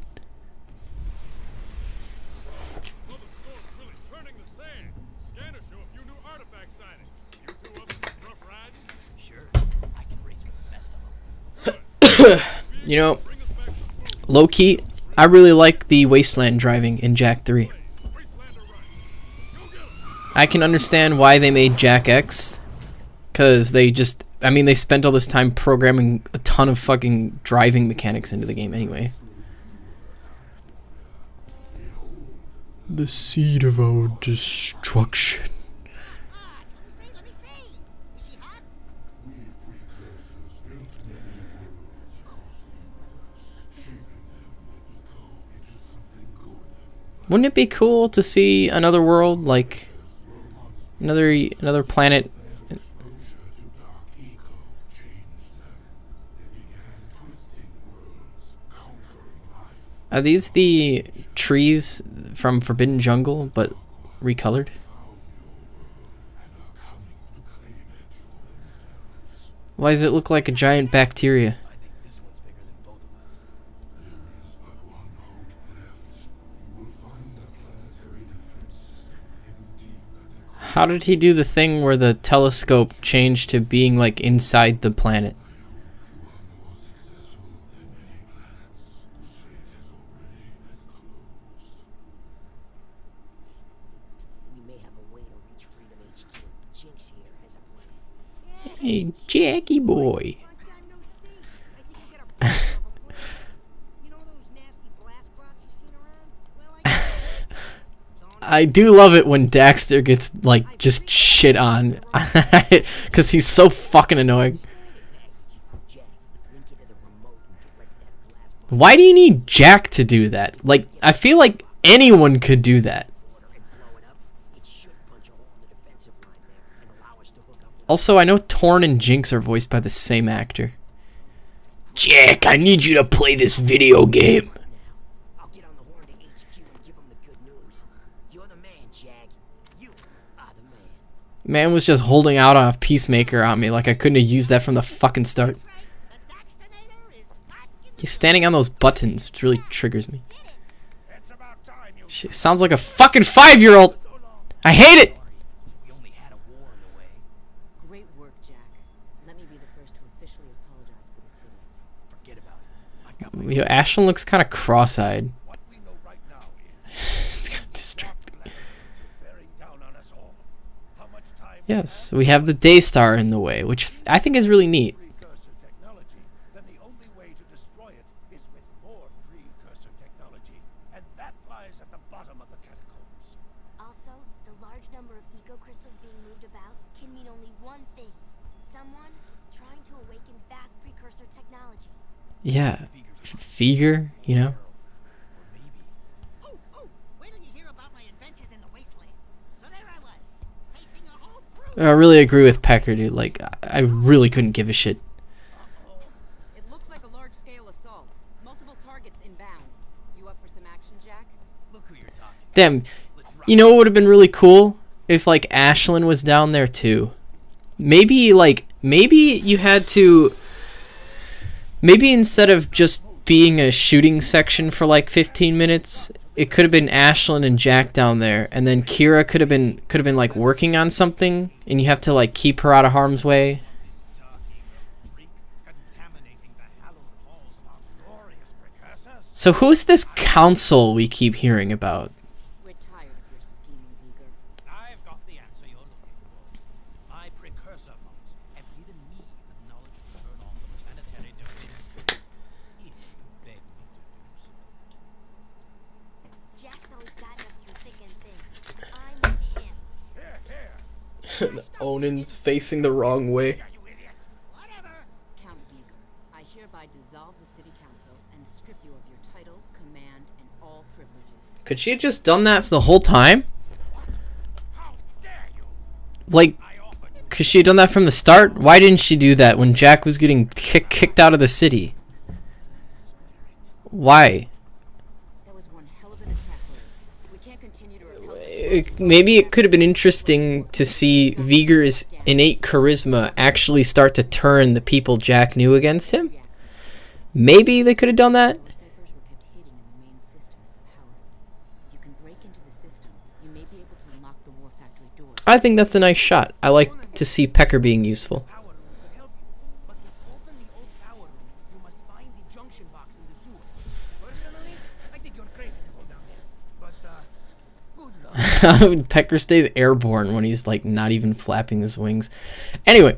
Well, the storm's really turning the sand. Scanners show a few new artifact signings. You two up to some rough riding? Sure, I can race with the best of them. You know, Bring us back some food. low-key, I really like the wasteland driving in Jak 3. Wastelander right. Go get 'em. I can understand why they made Jak X, because they spent all this time programming a ton of fucking driving mechanics into the game anyway. The seed of our destruction. Ah, let me see. Is she hot? We precursors built many worlds across the universe, shaping them when we go into something good. Wouldn't it be cool to see another world, like another planet? Exposure to dark eco changed them. They began twisting worlds, conquering life. Are these the trees from Forbidden Jungle, but recolored? Why does it look like a giant bacteria? I think this one's bigger than both of us. How did he do the thing where the telescope changed to being like inside the planet? We may have a way to reach Freedom HQ. Jinx here has a plan. Hey, Jackie boy. Long time no see. I think you got a picture of a plan. You know those nasty blast bots you seen around? Well, I do love it when Daxter gets like just shit on, cause he's so fucking annoying. Jack, link it to the remote and direct that blast Why do you need Jak to do that? Like, I feel like anyone could do that. border and blow it up. It should punch a hole in the defensive line there and allow us to hook up with Also, I know Torn and Jinx are voiced by the same actor. Jak, I need you to play this video game. now. I'll get on the horn to HQ and give them the good news. You're the man, Jag. You are the man. Man was just holding out on a peacemaker on me like I couldn't have used that from the fucking start. that's right. The Daxtonator is back in He's standing on those buttons, which really triggers me. It's about time you Shit, sounds like a fucking 5-year-old. I hate it. We only had a war in the way. Great work, Jak. Let me be the first to officially apologize for the city. Forget about it. I got my Yo, Ashlyn looks kind of cross-eyed. What we know right now is It's kind of distracting. bearing down on us all. How much time Yes, we have the Daystar in the way, which I think is really neat. precursor technology, then the only way to destroy it is with more precursor technology. And that lies at the bottom of the catacombs. Also, the large number of eco crystals being moved about can mean only one thing. Someone is trying to awaken vast precursor technology. Yeah, Feger, you know. Oh, wait till you hear about my adventures in the wasteland. So there I was, facing a whole crew. I really agree with Pecker, dude. Like, I really couldn't give a shit. It looks like a large-scale assault. Multiple targets inbound. You up for some action, Jak? Look who you're talking. Damn, you know what would have been really cool? If, like, Ashlyn was down there, too. Maybe you had to... Maybe instead of just being a shooting section for, like, 15 minutes, it could have been Ashlyn and Jak down there, and then Kira could have been like, working on something, and you have to, like, keep her out of harm's way. This dark evil freak contaminating the hallowed halls of our glorious precursors. So who's this council we keep hearing about? We're tired of your scheming, Vigor. I've got the answer you're looking for. My precursor monks have given me the knowledge to turn on the planetary domains. If you beg me to do so. Jack's always gotten us through thick and thin. I'm with him. The Onin's facing the wrong way. You idiots! Whatever. Count Vigor, I hereby dissolve the city council and strip you of your title, command, and all privileges. Could she have just done that for the whole time? How dare you! Like, I offered you could she have done that from the start? Why didn't she do that when Jak was getting kicked out of the city? Why? That was one hell of an attack, Lily. We can't continue to repel Maybe it could have been interesting to see Vigor's innate charisma actually start to turn the people Jak knew against him. Maybe they could have done that. ciphers were kept hidden in the main system of the power. If you can break into the system, you may be able to unlock the war factory door. I think that's a nice shot. I like to see Pecker being useful. Power room could help you, but to open the old power room, you must find the junction box in the sewer. Personally, I think you're crazy to go down there, but good luck. Pecker stays airborne when he's like not even flapping his wings. Anyway,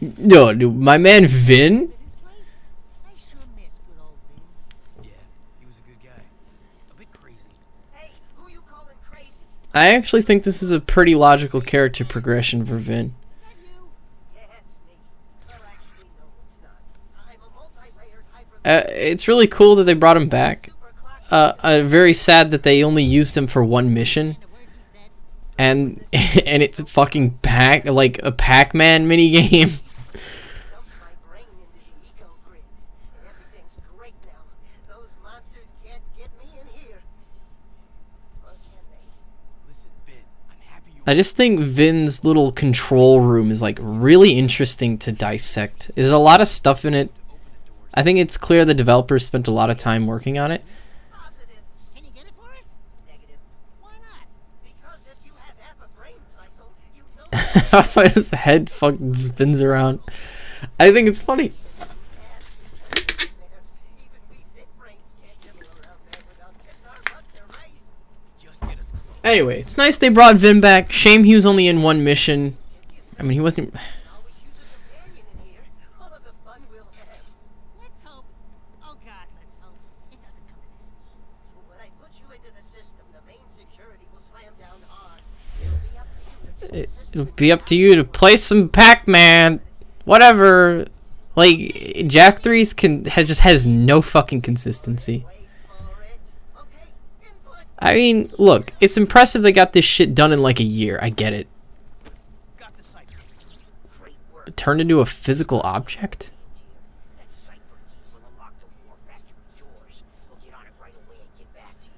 no, dude, my man Vin. This place? I sure miss good old Vin. Yeah, he was a good guy. A bit crazy. Hey, who you calling crazy? I actually think this is a pretty logical character progression for Vin. Is that you? Yeah, it's me. Well, actually, no, it's not. I'm a multi-layered hyper... It's really cool that they brought him back. super Very sad that they only used him for one mission, The word he said. and and it's fucking like a Pac-Man minigame. Dumped my brain into the eco grid. And everything's great now. Those monsters I just think Vin's little control room is like really interesting to dissect. There's a lot of stuff in it. I think it's clear the developers spent a lot of time working on it. Positive. Can you get it for us? Negative. Why not? Because if you have half a brain cycle, you know His head fucking spins around. I think it's funny. even we big brains can't nibble around there without getting our butts erased. Just get us close. Anyway, it's nice they brought Vin back. Shame he was only in one mission. I mean, he wasn't... Always use a companion in here. All of the fun we'll have. Let's hope. Oh God, let's hope. It doesn't come in handy. When I put you into the system, the main security will slam down hard. It'll be up to you to play It'll be up to you to play some Pac-Man. Whatever. Like, Jak 3's has no fucking consistency. wait for it. Okay, input. I mean, look, it's impressive they got this shit done in like a year. I get it. Got the cipher. Great work. But turned into a physical object? That cipher key will unlock the war factory doors. We'll get on it right away and get back to you.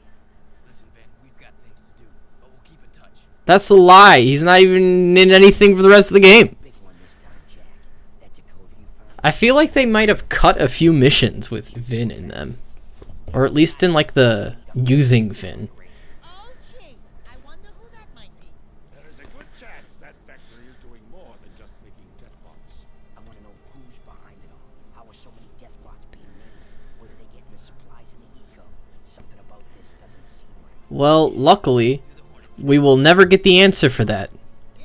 Listen, Vin, we've got things to do, but we'll keep in touch. That's a lie. He's not even in anything for the rest of the game. Big one this time, Jak. That decoder you found. I feel like they might have cut a few missions with Vin in them. Or at least in like the using Vin. Oh gee, I wonder who that might be. There is a good chance that factory is doing more than just making death bots. I want to know who's behind it all. How are so many death bots being made? Where are they getting the supplies and the eco? Something about this doesn't seem right. Well, luckily, we will never get the answer for that.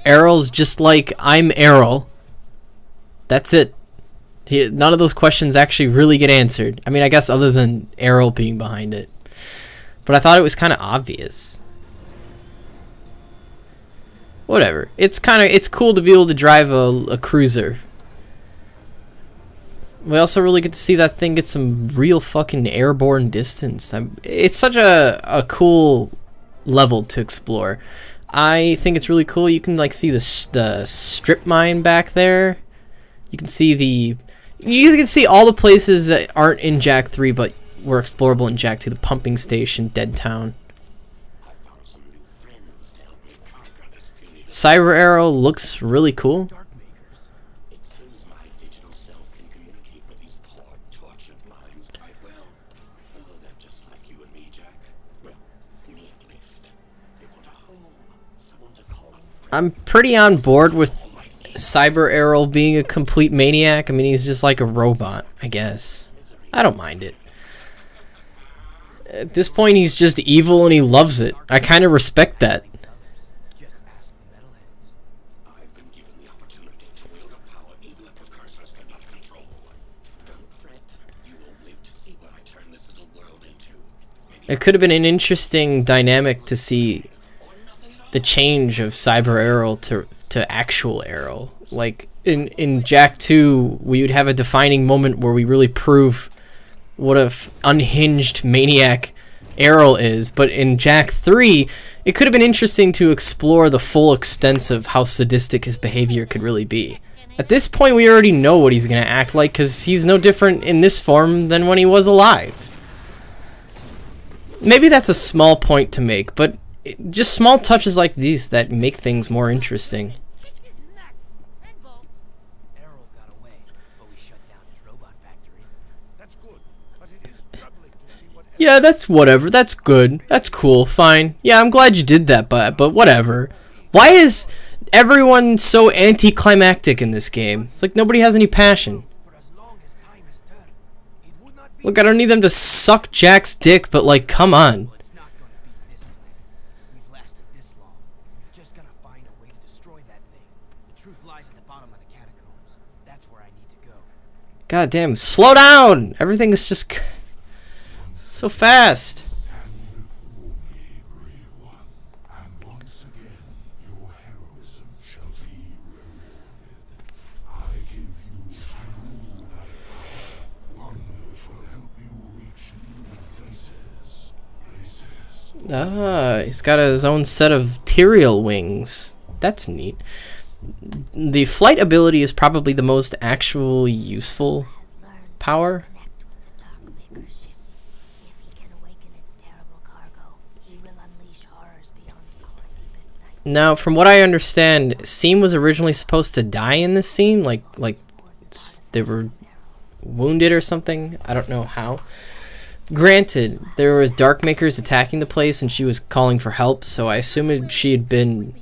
Errol's just like, I'm Errol. That's it. None of those questions actually really get answered. I mean, I guess other than Errol being behind it. But I thought it was kind of obvious. Whatever. It's cool to be able to drive a cruiser. We also really get to see that thing get some real fucking airborne distance. It's such a cool level to explore. I think it's really cool. You can like see the strip mine back there. You can see all the places that aren't in Jak 3 but were explorable in Jak 2. The pumping station, Dead Town. Cyber Arrow looks really cool. Dark makers. It seems my digital self can communicate with these poor, tortured minds quite well. Oh, they're just like you and me, Jak. Well, me at least. They want a home, someone to call. I'm pretty on board with Cyber Arrow being a complete maniac. I mean, he's just like a robot, I guess. I don't mind it. At this point, he's just evil and he loves it. I kind of respect that. Just ask the metalheads. I've been given the opportunity to wield a power even the precursors cannot control. Don't fret. You won't live to see what I turn this little world into. Maybe It could have been an interesting dynamic to see the change of Cyber Arrow to actual Arrow. Like in Jak 2, we would have a defining moment where we really prove what a unhinged maniac Arrow is. But in Jak 3, it could have been interesting to explore the full extent of how sadistic his behavior could really be. At this point, we already know what he's going to act like because he's no different in this form than when he was alive. Maybe that's a small point to make, but just small touches like these that make things more interesting. Kick his nuts and bolts. Errol got away, but we shut down his robot factory. that's good, but it is troubling to see what Yeah, that's whatever. That's good. That's cool. Fine. Yeah, I'm glad you did that, but whatever. Why is everyone so anticlimactic in this game? It's like nobody has any passion. For as long as time has turned, it would not be. Look, I don't need them to suck Jak's dick, but like, come on. It's not gonna be this planet. We've lasted this long. We've just gotta find a way to destroy that thing. The truth lies at the bottom of the catacombs. That's where I need to go. God damn, slow down! Everything is just so fast. And once again, your heroism shall be rewarded. I give you a new life, one which will help you reach new places. Ah, he's got his own set of Tyrael wings. That's neat. The flight ability is probably the most actually useful Has learned power. to connect with the Dark Maker's ship. If he can awaken its terrible cargo, he will unleash horrors beyond our deepest Now, from what I understand, Seam was originally supposed to die in this scene, like they were wounded or something. I don't know how. Granted, there was Darkmakers attacking the place and she was calling for help, so I assumed she had been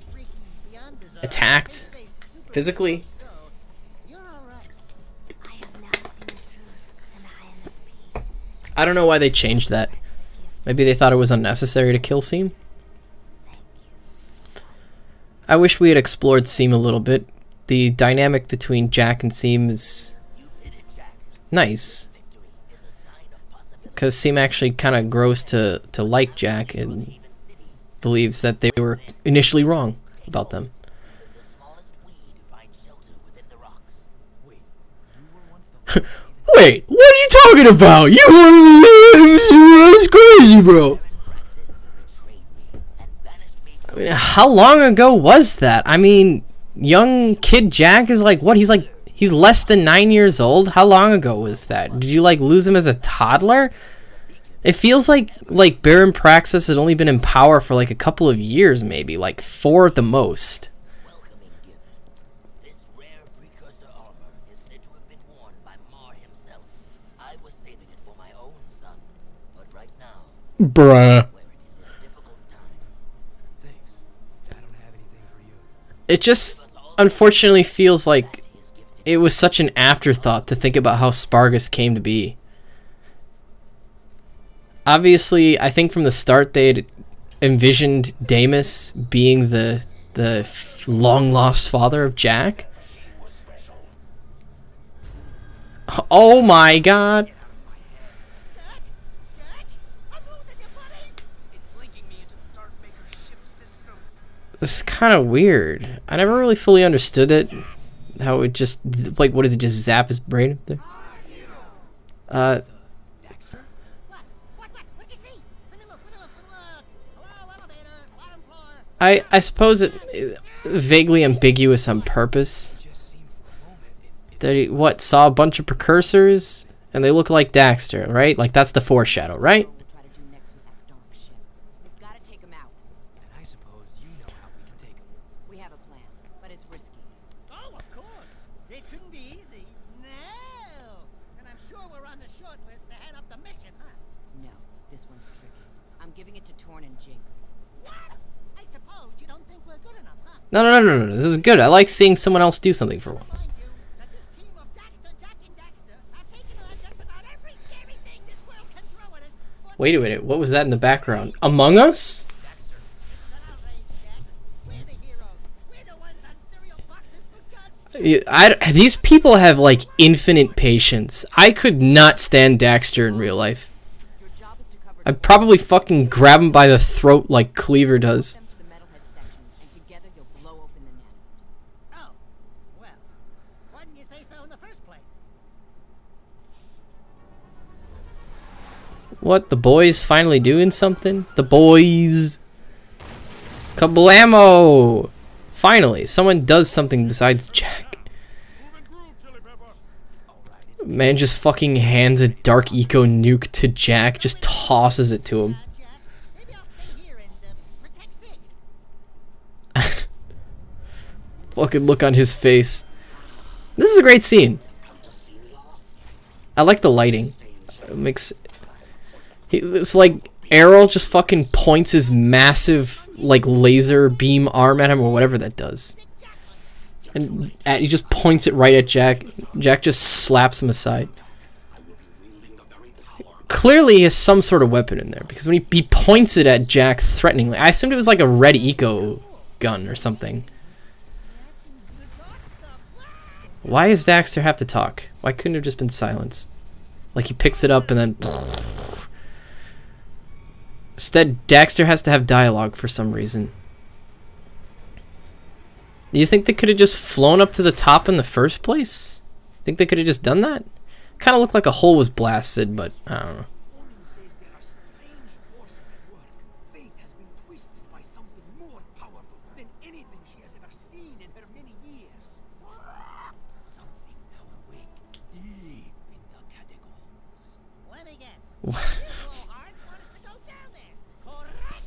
attacked physically. You're all right. I have now seen the truth, and I am at peace. I don't know why they changed that. Maybe they thought it was unnecessary to kill Seam. I wish we had explored Seam a little bit. The dynamic between Jak and Seam is nice. Because Seam actually kind of grows to like Jak and believes that they were initially wrong about them. Wait, what are you talking about? That's crazy, bro. I mean, how long ago was that? I mean, young kid Jak is like, what? He's less than 9 years old? How long ago was that? Did you, like, lose him as a toddler? It feels like Baron Praxis had only been in power for, like, a couple of years, maybe. Like, 4 at the most. This rare precursor armor is said to have been worn by Mar himself. I was saving it for my own son, but right now, Bruh. wear it in this difficult time. Thanks. I don't have anything for you. It just unfortunately feels like it was such an afterthought to think about how Spargus came to be. Obviously, I think from the start they'd envisioned Damus being the long-lost father of Jak. Oh my god. I'm losing you, buddy. It's linking me into the Darkmaker ship system. This is kind of weird. I never really fully understood it. How it just, like, what does it just zap his brain up there? Daxter? What'd you see? Let me look. Hello, elevator, bottom floor. I suppose it vaguely ambiguous on purpose. It just seemed for a moment. That he, what, saw a bunch of precursors and they look like Daxter, right? Like that's the foreshadow, right? What we'll try to do next with that dark ship. We've got to take him out. And I suppose you know how we can take him. We have a plan, but it's risky. Oh, of course. It couldn't be easy. No. And I'm sure we're on the short list to head up the mission, huh? No, this one's tricky. I'm giving it to Torn and Jinx. What? I suppose you don't think we're good enough, huh? No. This is good. I like seeing someone else do something for once. Mind you, that this team of Daxter, Jak and Daxter have taken on just about every scary thing this world can throw at us. Wait a minute. What was that in the background? Among Us? Daxter. Not outraged yet. We're the heroes. We're the ones on cereal boxes for God's sake. These people have like infinite patience. I could not stand Daxter in real life. Your job is to cover I'd probably fucking grab him by the throat like Cleaver does. them to the metalhead section, and together you'll blow open the nest. Oh, well. Why didn't you say so in the first place? What, the boys finally doing something? The boys. Kablamo! Finally, someone does something besides Jak. Move and groove, Chili Pepper. Man just fucking hands a dark eco nuke to Jak, just tosses it to him. Jack. Maybe I'll stay here and protect Sig. Fucking look on his face. This is a great scene. I like the lighting. It makes... It's like Errol just fucking points his massive like laser beam arm at him or whatever that does. And he just points it right at Jak. Jak just slaps him aside. Clearly he has some sort of weapon in there because when he points it at Jak threateningly, I assumed it was like a red eco gun or something. Why does Daxter have to talk? Why couldn't it have just been silence? Like he picks it up and then... Instead, Daxter has to have dialogue for some reason. Do you think they could have just flown up to the top in the first place? Think they could have just done that? Kind of looked like a hole was blasted, but I don't know. Odin says there are strange forces at work. Fate has been twisted by something more powerful than anything she has ever seen in her many years. Something now awake deep in the catacombs. Let me guess. You blowhards want us to go down there, correct?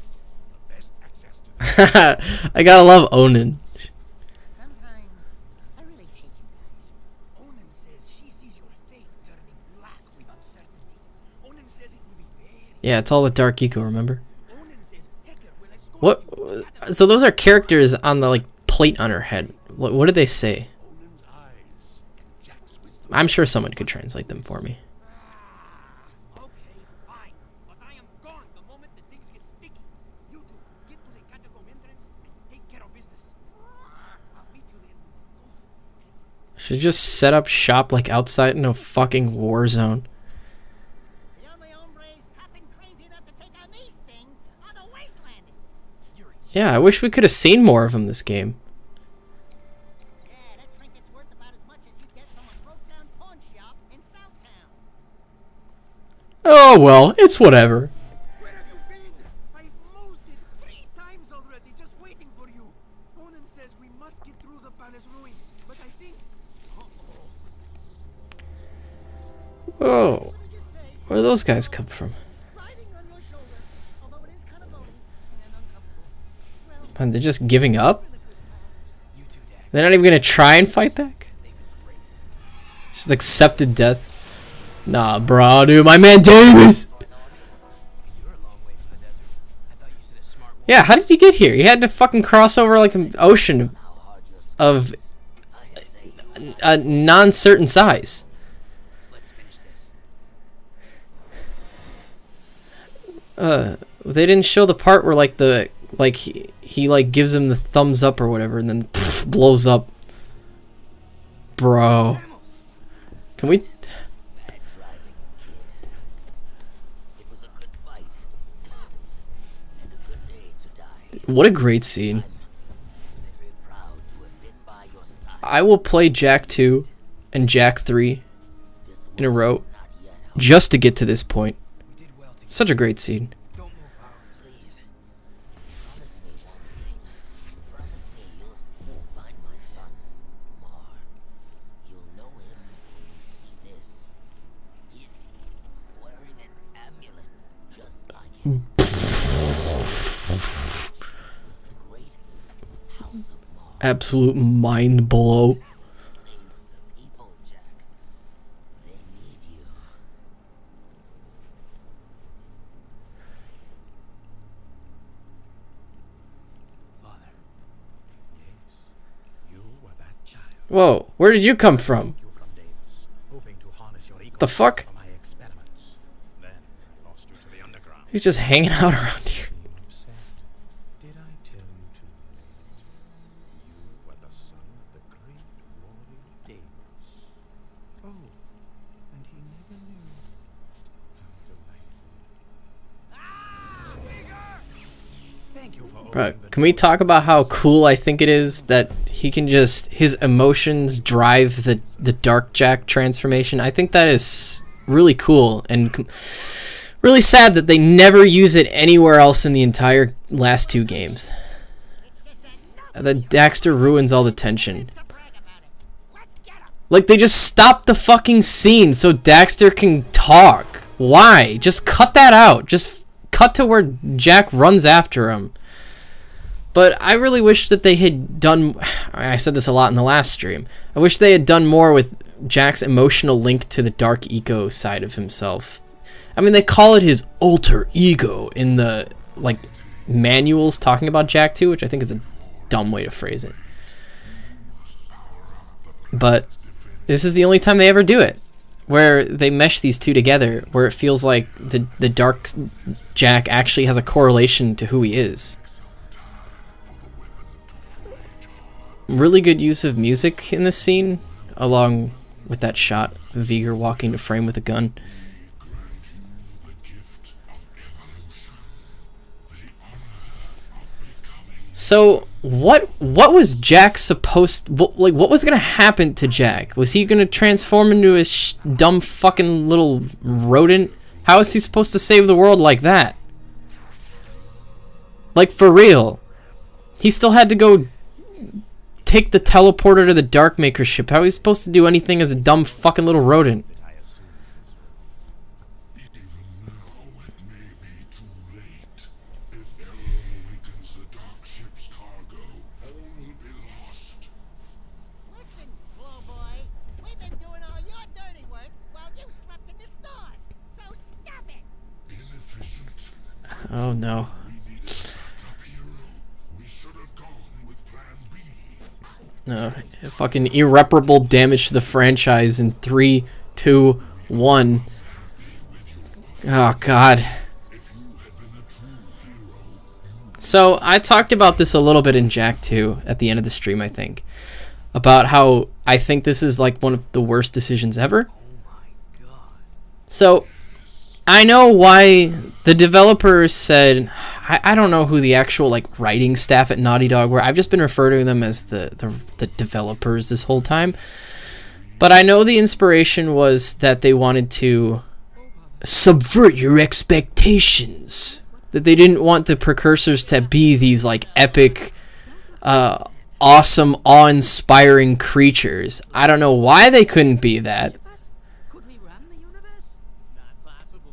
The best access to I gotta love Onan. Sometimes I really hate you guys. Onan says she sees your faith turning black with uncertainty. Onan says it will be very... Yeah, it's all the Dark Eco, remember? Onan says, Hecker, when I scold What? you, So those are characters on the like plate on her head. What did they say? Onan's eyes and Jack's wisdom. I'm sure someone could translate them for me. Okay, fine. But I am gone the moment that things get sticky. You two, get to the catacomb entrance and take care of business. I'll meet you there when the coast is clear. Should just set up shop like outside in a fucking war zone. The only hombres tough and crazy enough to take on these things are the Wastelanders. You're a Yeah, I wish we could have seen more of them this game. Yeah, that trinket's worth about as much as you get from a broke-down pawn shop in Southtown. Oh well, it's whatever. Where have you been? I've molted 3 times already, just waiting for you. Onan says we must get through the palace ruins, but I think... Whoa, where do those guys come from? Riding on your shoulders, although it is kind of bony and uncomfortable. Well, And they're just giving up? You two, Dak. They're not even gonna try and fight back? Just accepted death. Nah, bro, dude, my man Davis! You're a long way from the desert. I thought you said a smart woman. Yeah, how did you get here? You had to fucking cross over like an ocean of a non-certain size. Let's finish this. They didn't show the part where like he like gives him the thumbs up or whatever and then blows up. Bro. Can we... Bad driving, kid. It was a good fight. And a good day to die. What a great scene. I'm very proud to have been by your side. I will play Jak II and Jak III This in a row not yet helped. just to get to this point. We did well together. Such a great scene. Don't move out. Please, promise me one thing. Promise me you'll find my son, Mar. You'll know him when you see this. He's wearing an amulet just like him. With the great house of Mar. Absolute mind blow. Save the people, Jack. They need you. Father. Yes, you were that child. Whoa, where did you come from? You from Davis, hoping to harness your ego The fuck? for my experiments. Then I lost you to the underground. He's just hanging out around here. You said, did I tell you too late? You were the son of the great warrior Davis. Oh, and he never knew how delightful. Thank you for Right. opening the Can we door. talk about how cool I think it is that he can just, his emotions drive the Dark Jak transformation? I think that is really cool and really sad that they never use it anywhere else in the entire last 2 games. it's just The another Daxter ruins all the tension. to brag about it. Let's get him. Like, they just stopped the fucking scene so Daxter can talk. Why? Just cut that out. Just cut to where Jak runs after him. But I really wish that they had done... I said this a lot in the last stream. I wish they had done more with Jak's emotional link to the Dark Eco side of himself. I mean, they call it his alter ego in the, like, manuals talking about Jak II, which I think is a dumb way to phrase it. But this is the only time they ever do it, where they mesh these two together, where it feels like the Dark Jak actually has a correlation to who he is. Really good use of music in this scene, along with that shot of Vigor walking to frame with a gun. So what was Jak supposed? What was gonna happen to Jak? Was he gonna transform into a dumb fucking little rodent? How is he supposed to save the world like that? Like, for real? He still had to go take the teleporter to the Darkmaker ship. How is he supposed to do anything as a dumb fucking little rodent? I assume this will. Even now it may be too late. If Errol awakens the dark ship Oh no. No, fucking irreparable damage to the franchise in 3, 2, 1. Oh god. So I talked about this a little bit in Jak II at the end of the stream, I think, about how I think this is like one of the worst decisions ever. So I know why the developers said, I don't know who the actual like writing staff at Naughty Dog were. I've just been referring to them as the developers this whole time. But I know the inspiration was that they wanted to subvert your expectations. That they didn't want the precursors to be these like epic, awesome, awe-inspiring creatures. I don't know why they couldn't be that.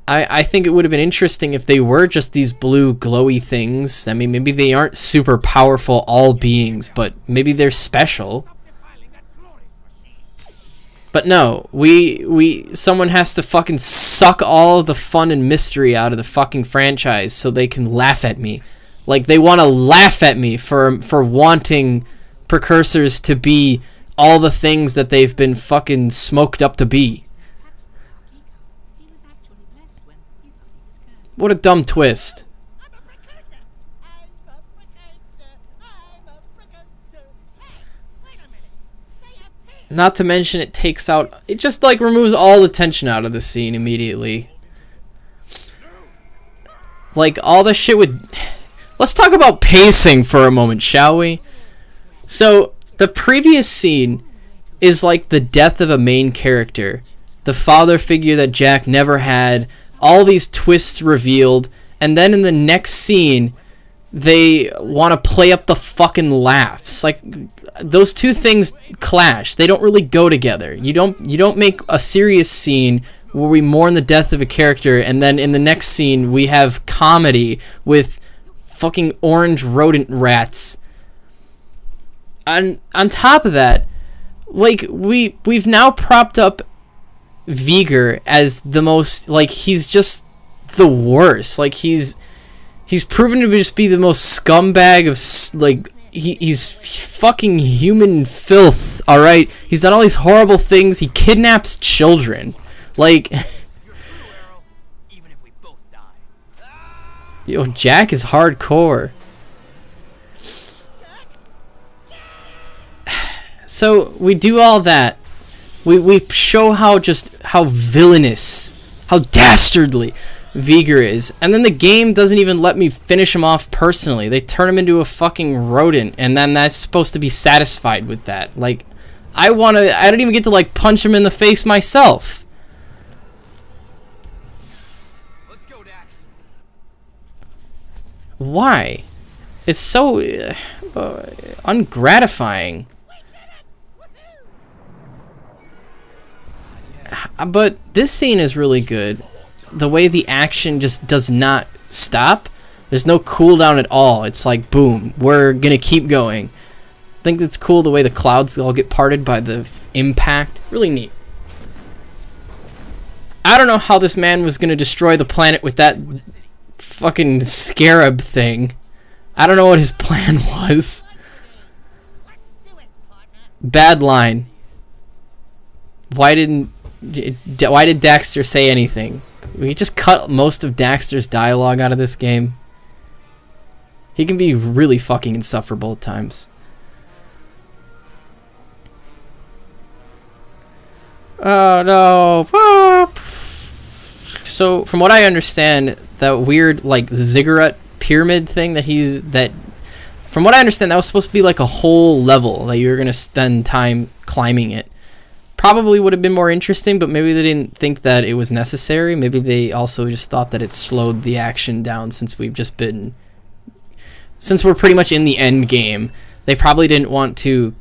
I think it would have been interesting if they were just these blue glowy things. I mean, maybe they aren't super powerful all beings, but maybe they're special. But no, someone has to fucking suck all of the fun and mystery out of the fucking franchise so they can laugh at me. Like, they want to laugh at me for wanting precursors to be all the things that they've been fucking smoked up to be. What a dumb twist. I'm a precursor. I'm a precursor. I'm a precursor. Hey, wait a minute. They have pink. Not to mention it takes out... It just, like, removes all the tension out of the scene immediately. Like, all the shit with... Let's talk about pacing for a moment, shall we? So, the previous scene is like the death of a main character. The father figure that Jak never had. All these twists revealed. And then in the next scene, they want to play up the fucking laughs. Like, those two things clash. They don't really go together. You don't make a serious scene where we mourn the death of a character, and then in the next scene we have comedy with fucking orange rodent rats. On top of that, like, we've now propped up Vigor as the most, like, he's just the worst. Like, he's proven to just be the most scumbag of, like, he's fucking human filth, alright? He's done all these horrible things. He kidnaps children. Like, Even if we both die. yo, Jak is hardcore. So, we do all that. We show how villainous, how dastardly Vigor is. And then the game doesn't even let me finish him off personally. They turn him into a fucking rodent, and then that's supposed to be satisfied with that. Like, I don't even get to, like, punch him in the face myself. Let's go, Dax. Why? It's so ungratifying. But this scene is really good. The way the action just does not stop. There's no cooldown at all. It's like, boom, we're gonna keep going. I think it's cool the way the clouds all get parted by the impact. Really neat. I don't know how this man was gonna destroy the planet with that fucking scarab thing. I don't know what his plan was. Let's do it, partner. Bad line. Why did Daxter say anything? We just cut most of Daxter's dialogue out of this game. He can be really fucking insufferable at times. Oh no. So from what I understand, that weird like ziggurat pyramid thing from what I understand, that was supposed to be like a whole level that you were gonna spend time climbing it. Probably would have been more interesting, but maybe they didn't think that it was necessary. Maybe they also just thought that it slowed the action down since we're pretty much in the end game. They probably didn't want to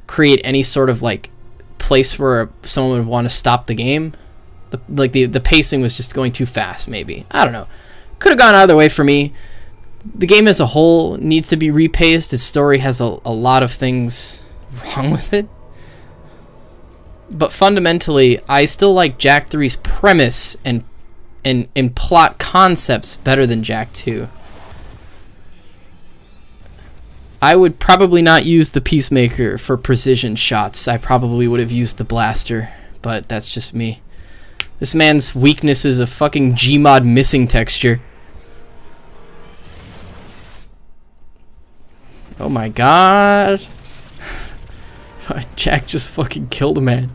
create any sort of like place where someone would want to stop the game. The pacing was just going too fast, maybe. I don't know. Could have gone either way for me. The game as a whole needs to be repaced. Its story has a lot of things wrong with it. But fundamentally, I still like Jak III's premise and and plot concepts better than Jak II. I would probably not use the Peacemaker for precision shots. I probably would have used the blaster, but that's just me. This man's weakness is a fucking Gmod missing texture. Oh my god. Jak just fucking killed a man.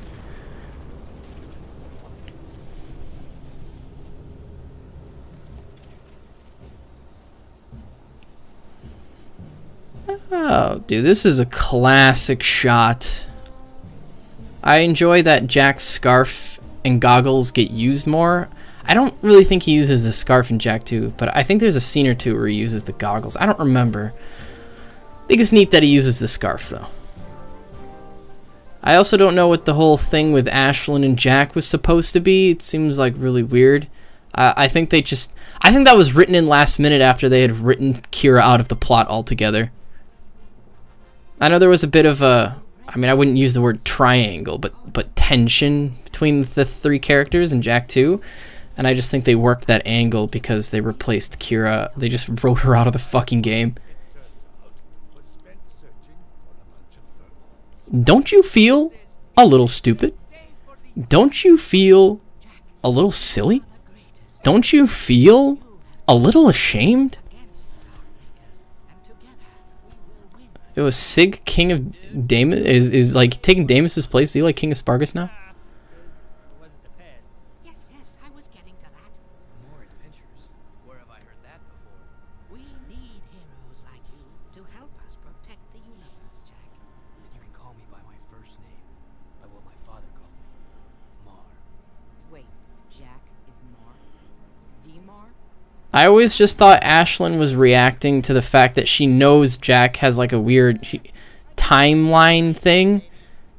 Oh, dude, this is a classic shot. I enjoy that Jak's scarf and goggles get used more. I don't really think he uses the scarf in Jak II, but I think there's a scene or two where he uses the goggles. I don't remember. I think it's neat that he uses the scarf, though. I also don't know what the whole thing with Ashlyn and Jak was supposed to be. It seems like really weird. I think they just... I think that was written in last minute after they had written Kira out of the plot altogether. I know there was a bit of a... I mean, I wouldn't use the word triangle, but tension between the three characters in Jak II. And I just think they worked that angle because they replaced Kira. They just wrote her out of the fucking game. Don't you feel a little stupid? Don't you feel a little silly? Don't you feel a little ashamed? It was Sig, King of Damus, is like taking Damus's place. Is he like King of Spargus now? Yes, yes, I was getting to that. More adventures. Where have I heard that before? We need heroes like you to help us protect the universe, Jak. Then you can call me by my first name, by what my father called me, Mar. Wait, Jak is Mar? The Mar? I always just thought Ashlyn was reacting to the fact that she knows Jak has like a weird timeline thing,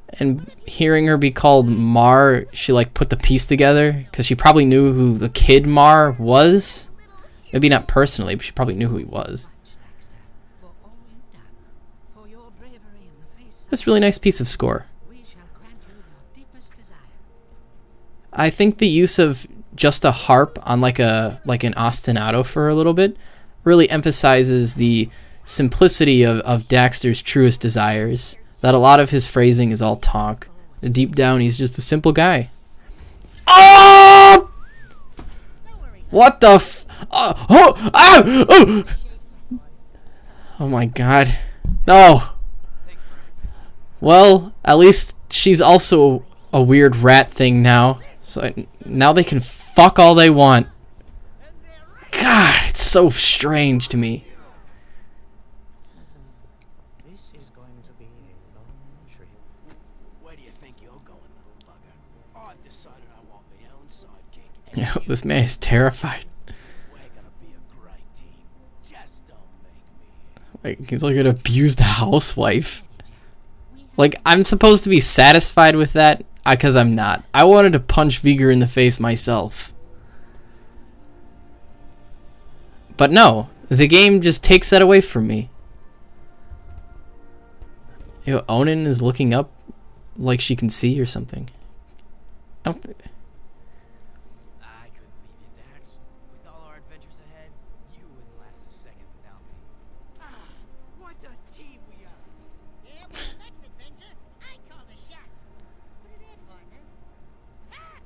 and hearing her be called Mar, she like put the piece together because she probably knew who the kid Mar was. Maybe not personally, but she probably knew who he was. Daxter, for all you've done, for your bravery in the face of This really nice piece of score. we shall grant you your deepest desire. I think the use of just a harp on like an ostinato for a little bit really emphasizes the simplicity of Daxter's truest desires. That a lot of his phrasing is all talk. Deep down, he's just a simple guy. Oh! What the oh my god. No. Well, at least she's also a weird rat thing now. So now they can fuck all they want. God, it's so strange to me. This is going to be a long trip. Where do you think you're going, little bugger? I've decided I want my own sidekick. You know, this man is terrified. We're gonna be a great team. Just don't make me. Like, he's like an abused housewife. Like, I'm supposed to be satisfied with that because I'm not. I wanted to punch Vigor in the face myself. But no, the game just takes that away from me. You know, Onin is looking up like she can see or something. I don't think... I couldn't leave you, Dax. With all our adventures ahead, you wouldn't last a second without me. Ah, what a team we are. Yeah, for the next adventure, I call the shots. Put it in, partner. Ha!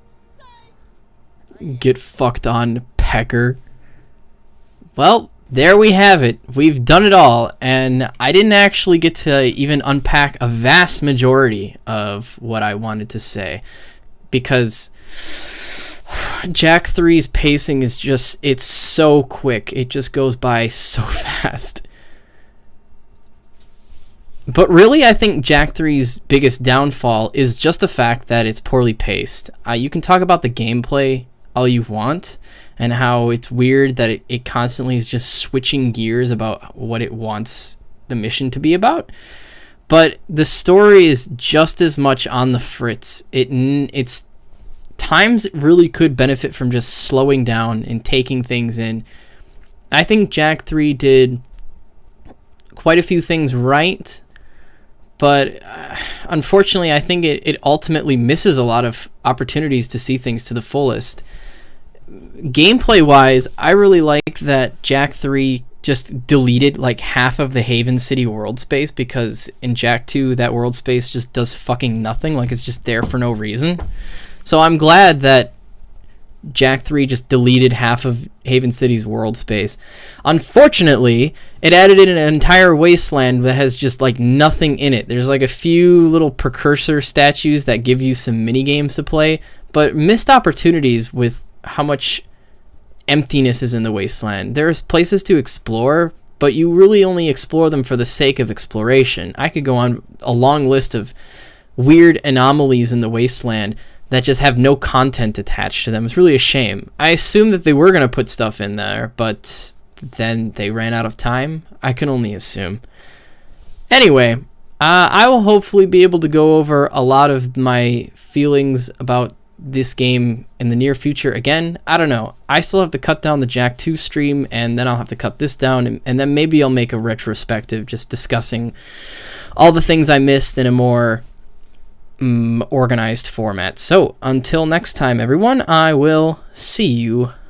Psych! Get fucked on, Pecker. Well, there we have it. We've done it all, and I didn't actually get to even unpack a vast majority of what I wanted to say, because Jak 3's pacing is just, it's so quick. It just goes by so fast. But really, I think Jak 3's biggest downfall is just the fact that it's poorly paced. You can talk about the gameplay all you want, and how it's weird that it constantly is just switching gears about what it wants the mission to be about. But the story is just as much on the fritz. It's times it really could benefit from just slowing down and taking things in. I think Jak 3 did quite a few things right, but unfortunately, I think it ultimately misses a lot of opportunities to see things to the fullest. gameplay wise, I really like that Jak 3 just deleted like half of the Haven City world space, because in Jak 2 that world space just does fucking nothing, like it's just there for no reason. So I'm glad that Jak 3 just deleted half of Haven City's world space. Unfortunately, it added in an entire wasteland that has just like nothing in it. There's like a few little precursor statues that give you some mini games to play, but missed opportunities with how much emptiness is in the wasteland. There's places to explore, but you really only explore them for the sake of exploration. I could go on a long list of weird anomalies in the wasteland that just have no content attached to them. It's really a shame. I assumed that they were going to put stuff in there, but then they ran out of time. I can only assume. Anyway, I will hopefully be able to go over a lot of my feelings about this game in the near future again. I don't know. I still have to cut down the Jak II stream, and then I'll have to cut this down, and then maybe I'll make a retrospective just discussing all the things I missed in a more organized format. So until next time, everyone, I will see you